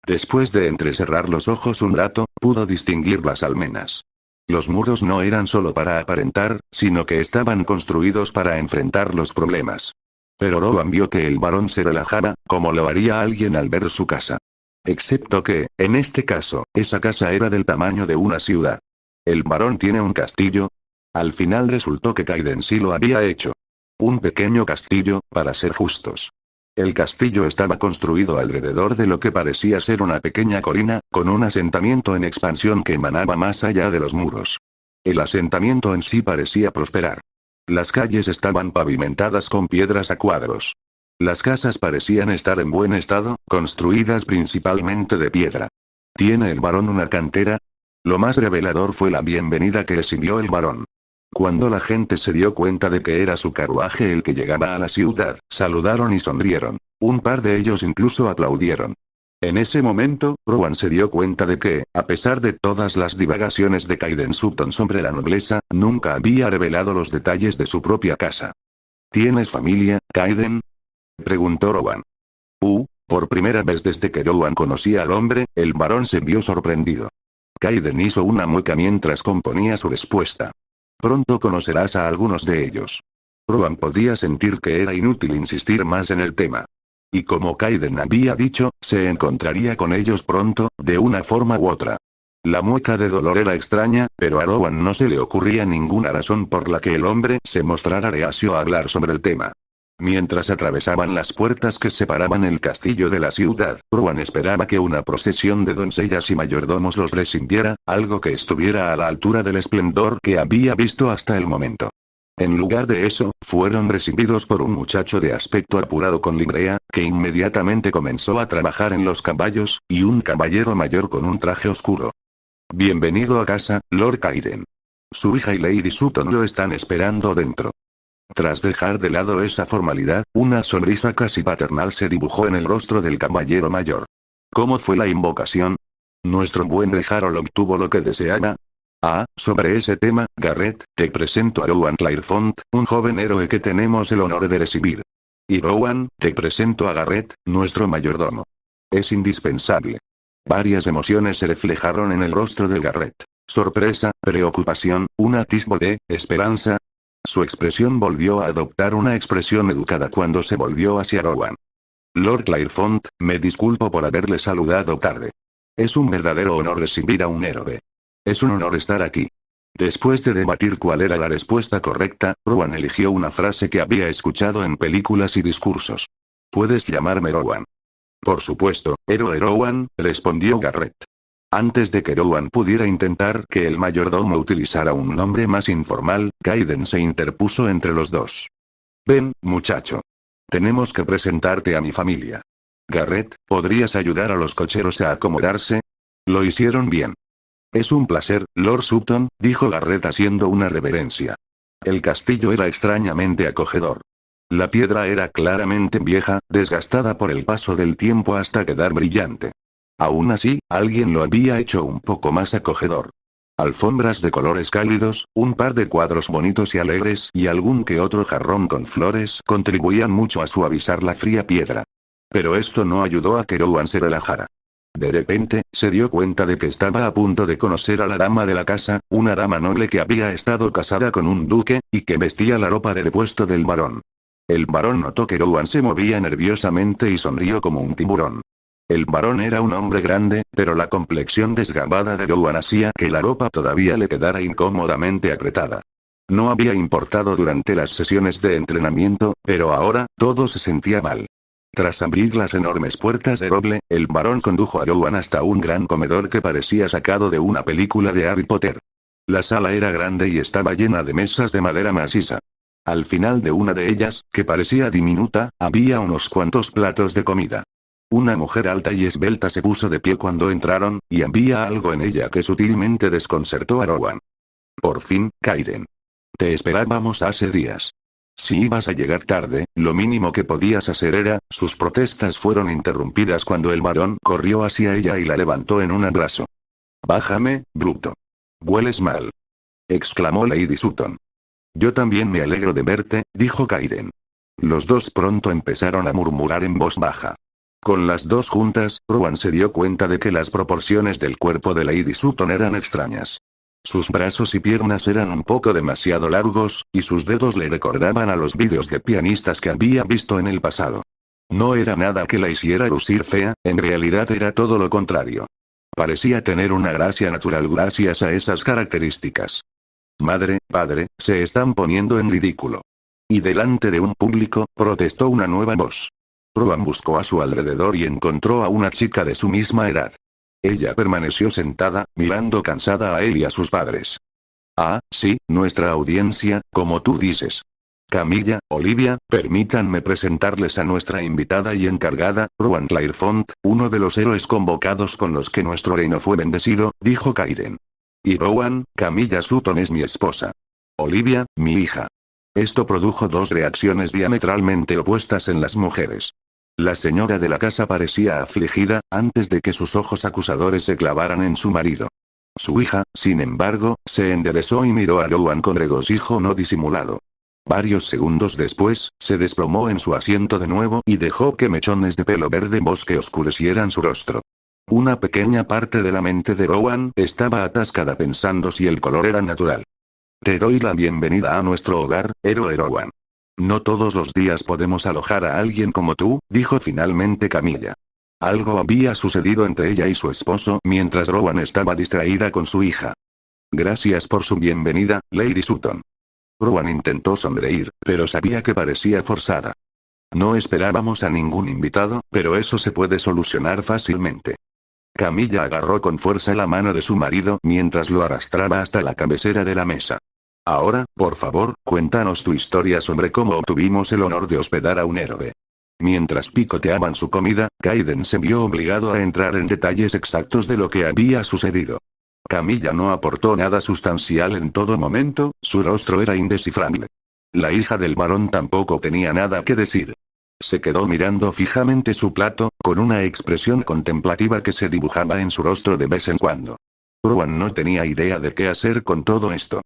Después de entrecerrar los ojos un rato, pudo distinguir las almenas. Los muros no eran solo para aparentar, sino que estaban construidos para enfrentar los problemas. Pero Rowan vio que el varón se relajaba, como lo haría alguien al ver su casa. Excepto que, en este caso, esa casa era del tamaño de una ciudad. ¿El varón tiene un castillo? Al final resultó que Kaiden sí lo había hecho. Un pequeño castillo, para ser justos. El castillo estaba construido alrededor de lo que parecía ser una pequeña colina, con un asentamiento en expansión que emanaba más allá de los muros. El asentamiento en sí parecía prosperar. Las calles estaban pavimentadas con piedras a cuadros. Las casas parecían estar en buen estado, construidas principalmente de piedra. ¿Tiene el varón una cantera? Lo más revelador fue la bienvenida que recibió el varón. Cuando la gente se dio cuenta de que era su carruaje el que llegaba a la ciudad, saludaron y sonrieron. Un par de ellos incluso aplaudieron. En ese momento, Rowan se dio cuenta de que, a pesar de todas las divagaciones de Kaiden Sutton sobre la nobleza, nunca había revelado los detalles de su propia casa. ¿Tienes familia, Kaiden? Preguntó Rowan. Por primera vez desde que Rowan conocía al hombre, el varón se vio sorprendido. Kaiden hizo una mueca mientras componía su respuesta. Pronto conocerás a algunos de ellos. Rowan podía sentir que era inútil insistir más en el tema. Y como Kaiden había dicho, se encontraría con ellos pronto, de una forma u otra. La mueca de dolor era extraña, pero a Rowan no se le ocurría ninguna razón por la que el hombre se mostrara reacio a hablar sobre el tema. Mientras atravesaban las puertas que separaban el castillo de la ciudad, Rowan esperaba que una procesión de doncellas y mayordomos los recibiera, algo que estuviera a la altura del esplendor que había visto hasta el momento. En lugar de eso, fueron recibidos por un muchacho de aspecto apurado con librea, que inmediatamente comenzó a trabajar en los caballos, y un caballero mayor con un traje oscuro. Bienvenido a casa, Lord Kaiden. Su hija y Lady Sutton lo están esperando dentro. Tras dejar de lado esa formalidad, una sonrisa casi paternal se dibujó en el rostro del caballero mayor. ¿Cómo fue la invocación? ¿Nuestro buen de Harold obtuvo lo que deseaba? Sobre ese tema, Garrett, te presento a Rowan Clairfont, un joven héroe que tenemos el honor de recibir. Y Rowan, te presento a Garrett, nuestro mayordomo. Es indispensable. Varias emociones se reflejaron en el rostro de Garrett. Sorpresa, preocupación, un atisbo de esperanza. Su expresión volvió a adoptar una expresión educada cuando se volvió hacia Rowan. Lord Clairfont, me disculpo por haberle saludado tarde. Es un verdadero honor recibir a un héroe. Es un honor estar aquí. Después de debatir cuál era la respuesta correcta, Rowan eligió una frase que había escuchado en películas y discursos. Puedes llamarme Rowan. Por supuesto, héroe Rowan, respondió Garrett. Antes de que Rowan pudiera intentar que el mayordomo utilizara un nombre más informal, Kaiden se interpuso entre los dos. Ven, muchacho. Tenemos que presentarte a mi familia. Garrett, ¿podrías ayudar a los cocheros a acomodarse? Lo hicieron bien. Es un placer, Lord Sutton, dijo Garrett haciendo una reverencia. El castillo era extrañamente acogedor. La piedra era claramente vieja, desgastada por el paso del tiempo hasta quedar brillante. Aún así, alguien lo había hecho un poco más acogedor. Alfombras de colores cálidos, un par de cuadros bonitos y alegres y algún que otro jarrón con flores contribuían mucho a suavizar la fría piedra. Pero esto no ayudó a que Rowan se relajara. De repente, se dio cuenta de que estaba a punto de conocer a la dama de la casa, una dama noble que había estado casada con un duque, y que vestía la ropa de repuesto del barón. El barón notó que Rowan se movía nerviosamente y sonrió como un tiburón. El barón era un hombre grande, pero la complexión desgarbada de Rowan hacía que la ropa todavía le quedara incómodamente apretada. No había importado durante las sesiones de entrenamiento, pero ahora, todo se sentía mal. Tras abrir las enormes puertas de roble, el barón condujo a Rowan hasta un gran comedor que parecía sacado de una película de Harry Potter. La sala era grande y estaba llena de mesas de madera maciza. Al final de una de ellas, que parecía diminuta, había unos cuantos platos de comida. Una mujer alta y esbelta se puso de pie cuando entraron, y había algo en ella que sutilmente desconcertó a Rowan. Por fin, Kaiden. Te esperábamos hace días. Si ibas a llegar tarde, lo mínimo que podías hacer era. Sus protestas fueron interrumpidas cuando el barón corrió hacia ella y la levantó en un abrazo. Bájame, bruto. Hueles mal. Exclamó Lady Sutton. Yo también me alegro de verte, dijo Kaiden. Los dos pronto empezaron a murmurar en voz baja. Con las dos juntas, Rowan se dio cuenta de que las proporciones del cuerpo de Lady Sutton eran extrañas. Sus brazos y piernas eran un poco demasiado largos, y sus dedos le recordaban a los vídeos de pianistas que había visto en el pasado. No era nada que la hiciera lucir fea, en realidad era todo lo contrario. Parecía tener una gracia natural gracias a esas características. Madre, padre, se están poniendo en ridículo. Y delante de un público, protestó una nueva voz. Rowan buscó a su alrededor y encontró a una chica de su misma edad. Ella permaneció sentada, mirando cansada a él y a sus padres. Sí, nuestra audiencia, como tú dices. Camilla, Olivia, permítanme presentarles a nuestra invitada y encargada, Rowan Clairfont, uno de los héroes convocados con los que nuestro reino fue bendecido, dijo Kaiden. Y Rowan, Camilla Sutton es mi esposa. Olivia, mi hija. Esto produjo dos reacciones diametralmente opuestas en las mujeres. La señora de la casa parecía afligida, antes de que sus ojos acusadores se clavaran en su marido. Su hija, sin embargo, se enderezó y miró a Rowan con regocijo no disimulado. Varios segundos después, se desplomó en su asiento de nuevo y dejó que mechones de pelo verde bosque oscurecieran su rostro. Una pequeña parte de la mente de Rowan estaba atascada pensando si el color era natural. Te doy la bienvenida a nuestro hogar, héroe Rowan. No todos los días podemos alojar a alguien como tú, dijo finalmente Camilla. Algo había sucedido entre ella y su esposo mientras Rowan estaba distraída con su hija. Gracias por su bienvenida, Lady Sutton. Rowan intentó sonreír, pero sabía que parecía forzada. No esperábamos a ningún invitado, pero eso se puede solucionar fácilmente. Camilla agarró con fuerza la mano de su marido mientras lo arrastraba hasta la cabecera de la mesa. Ahora, por favor, cuéntanos tu historia sobre cómo obtuvimos el honor de hospedar a un héroe. Mientras picoteaban su comida, Kaiden se vio obligado a entrar en detalles exactos de lo que había sucedido. Camilla no aportó nada sustancial en todo momento, su rostro era indescifrable. La hija del varón tampoco tenía nada que decir. Se quedó mirando fijamente su plato, con una expresión contemplativa que se dibujaba en su rostro de vez en cuando. Rowan no tenía idea de qué hacer con todo esto.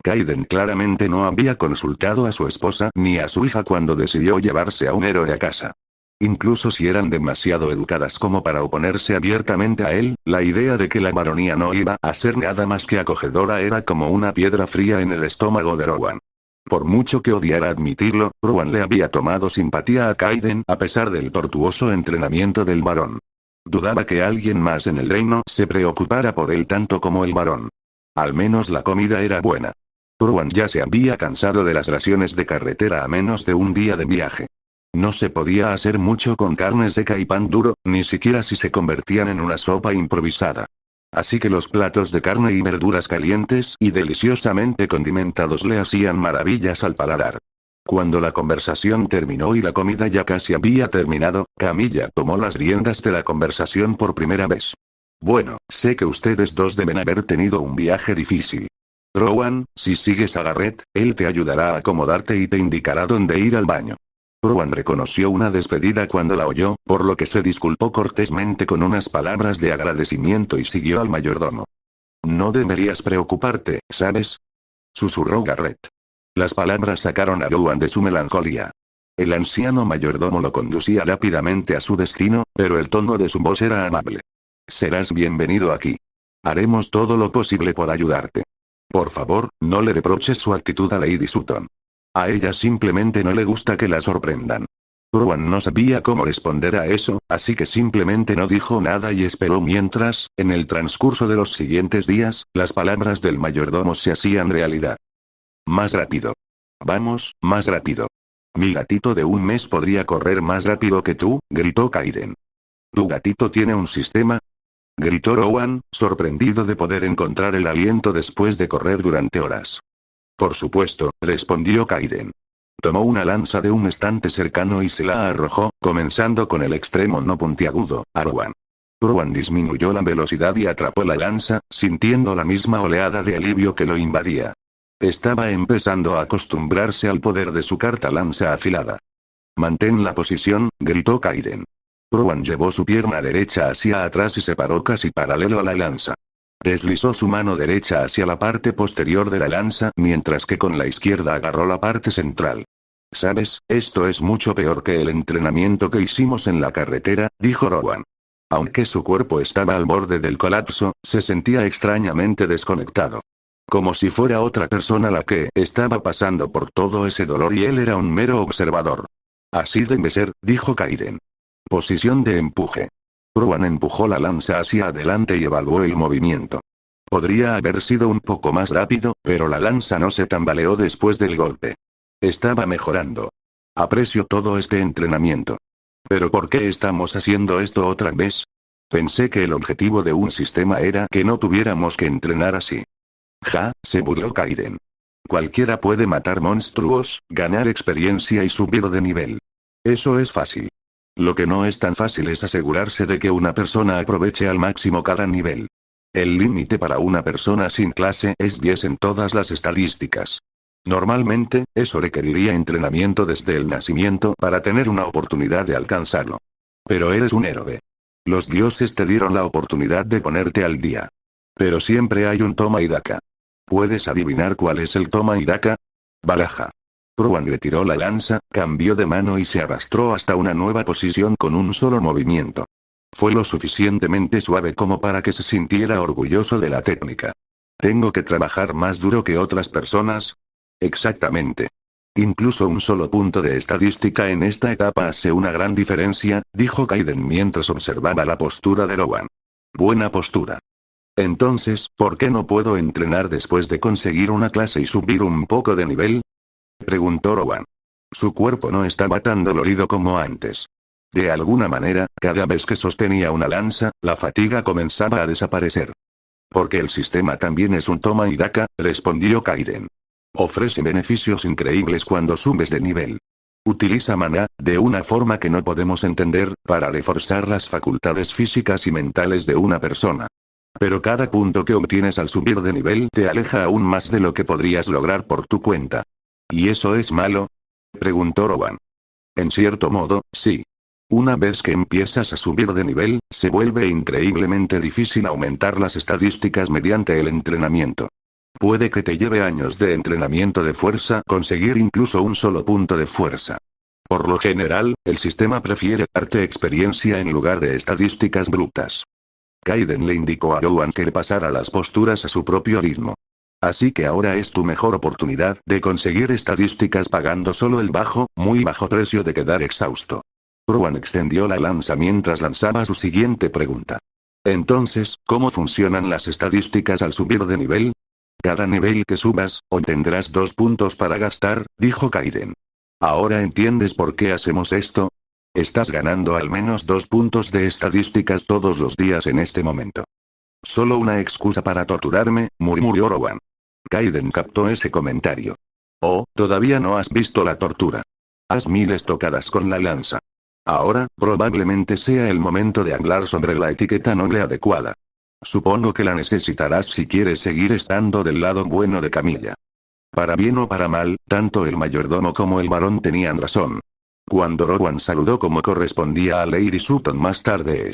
Kaiden claramente no había consultado a su esposa ni a su hija cuando decidió llevarse a un héroe a casa. Incluso si eran demasiado educadas como para oponerse abiertamente a él, la idea de que la baronía no iba a ser nada más que acogedora era como una piedra fría en el estómago de Rowan. Por mucho que odiara admitirlo, Rowan le había tomado simpatía a Kaiden a pesar del tortuoso entrenamiento del varón. Dudaba que alguien más en el reino se preocupara por él tanto como el varón. Al menos la comida era buena. Rowan ya se había cansado de las raciones de carretera a menos de un día de viaje. No se podía hacer mucho con carne seca y pan duro, ni siquiera si se convertían en una sopa improvisada. Así que los platos de carne y verduras calientes y deliciosamente condimentados le hacían maravillas al paladar. Cuando la conversación terminó y la comida ya casi había terminado, Camilla tomó las riendas de la conversación por primera vez. Bueno, sé que ustedes dos deben haber tenido un viaje difícil. Rowan, si sigues a Garrett, él te ayudará a acomodarte y te indicará dónde ir al baño. Rowan reconoció una despedida cuando la oyó, por lo que se disculpó cortésmente con unas palabras de agradecimiento y siguió al mayordomo. No deberías preocuparte, ¿sabes? Susurró Garrett. Las palabras sacaron a Rowan de su melancolía. El anciano mayordomo lo conducía rápidamente a su destino, pero el tono de su voz era amable. Serás bienvenido aquí. Haremos todo lo posible por ayudarte. Por favor, no le reproches su actitud a Lady Sutton. A ella simplemente no le gusta que la sorprendan. Rowan no sabía cómo responder a eso, así que simplemente no dijo nada y esperó mientras, en el transcurso de los siguientes días, las palabras del mayordomo se hacían realidad. Más rápido. Vamos, más rápido. Mi gatito de un mes podría correr más rápido que tú, gritó Kaiden. ¿Tu gatito tiene un sistema? Gritó Rowan, sorprendido de poder encontrar el aliento después de correr durante horas. Por supuesto, respondió Kaiden. Tomó una lanza de un estante cercano y se la arrojó, comenzando con el extremo no puntiagudo, a Rowan. Rowan disminuyó la velocidad y atrapó la lanza, sintiendo la misma oleada de alivio que lo invadía. Estaba empezando a acostumbrarse al poder de su carta lanza afilada. Mantén la posición, gritó Kaiden. Rowan llevó su pierna derecha hacia atrás y se paró casi paralelo a la lanza. Deslizó su mano derecha hacia la parte posterior de la lanza, mientras que con la izquierda agarró la parte central. ¿Sabes? Esto es mucho peor que el entrenamiento que hicimos en la carretera, dijo Rowan. Aunque su cuerpo estaba al borde del colapso, se sentía extrañamente desconectado. Como si fuera otra persona la que estaba pasando por todo ese dolor y él era un mero observador. Así debe ser, dijo Kaiden. Posición de empuje. Rowan empujó la lanza hacia adelante y evaluó el movimiento. Podría haber sido un poco más rápido, pero la lanza no se tambaleó después del golpe. Estaba mejorando. Aprecio todo este entrenamiento. ¿Pero por qué estamos haciendo esto otra vez? Pensé que el objetivo de un sistema era que no tuviéramos que entrenar así. Ja, se burló Kaiden. Cualquiera puede matar monstruos, ganar experiencia y subir de nivel. Eso es fácil. Lo que no es tan fácil es asegurarse de que una persona aproveche al máximo cada nivel. El límite para una persona sin clase es 10 en todas las estadísticas. Normalmente, eso requeriría entrenamiento desde el nacimiento para tener una oportunidad de alcanzarlo. Pero eres un héroe. Los dioses te dieron la oportunidad de ponerte al día. Pero siempre hay un toma y daca. ¿Puedes adivinar cuál es el toma y daca? Baraja. Rowan retiró la lanza, cambió de mano y se arrastró hasta una nueva posición con un solo movimiento. Fue lo suficientemente suave como para que se sintiera orgulloso de la técnica. ¿Tengo que trabajar más duro que otras personas? Exactamente. Incluso un solo punto de estadística en esta etapa hace una gran diferencia, dijo Kaiden mientras observaba la postura de Rowan. Buena postura. Entonces, ¿por qué no puedo entrenar después de conseguir una clase y subir un poco de nivel? Preguntó Rowan. Su cuerpo no estaba tan dolorido como antes. De alguna manera, cada vez que sostenía una lanza, la fatiga comenzaba a desaparecer. Porque el sistema también es un toma y daca, respondió Kaiden. Ofrece beneficios increíbles cuando subes de nivel. Utiliza maná, de una forma que no podemos entender, para reforzar las facultades físicas y mentales de una persona. Pero cada punto que obtienes al subir de nivel te aleja aún más de lo que podrías lograr por tu cuenta. ¿Y eso es malo? Preguntó Rowan. En cierto modo, sí. Una vez que empiezas a subir de nivel, se vuelve increíblemente difícil aumentar las estadísticas mediante el entrenamiento. Puede que te lleve años de entrenamiento de fuerza conseguir incluso un solo punto de fuerza. Por lo general, el sistema prefiere darte experiencia en lugar de estadísticas brutas. Kaiden le indicó a Rowan que pasara las posturas a su propio ritmo. Así que ahora es tu mejor oportunidad de conseguir estadísticas pagando solo el bajo, muy bajo precio de quedar exhausto. Rowan extendió la lanza mientras lanzaba su siguiente pregunta. Entonces, ¿cómo funcionan las estadísticas al subir de nivel? Cada nivel que subas, obtendrás 2 puntos para gastar, dijo Kaiden. ¿Ahora entiendes por qué hacemos esto? Estás ganando al menos 2 puntos de estadísticas todos los días en este momento. Solo una excusa para torturarme, murmuró Rowan. Kaiden captó ese comentario. Oh, todavía no has visto la tortura. Haz 1000 estocadas con la lanza. Ahora, probablemente sea el momento de hablar sobre la etiqueta noble adecuada. Supongo que la necesitarás si quieres seguir estando del lado bueno de Camilla. Para bien o para mal, tanto el mayordomo como el varón tenían razón. Cuando Rowan saludó como correspondía a Lady Sutton más tarde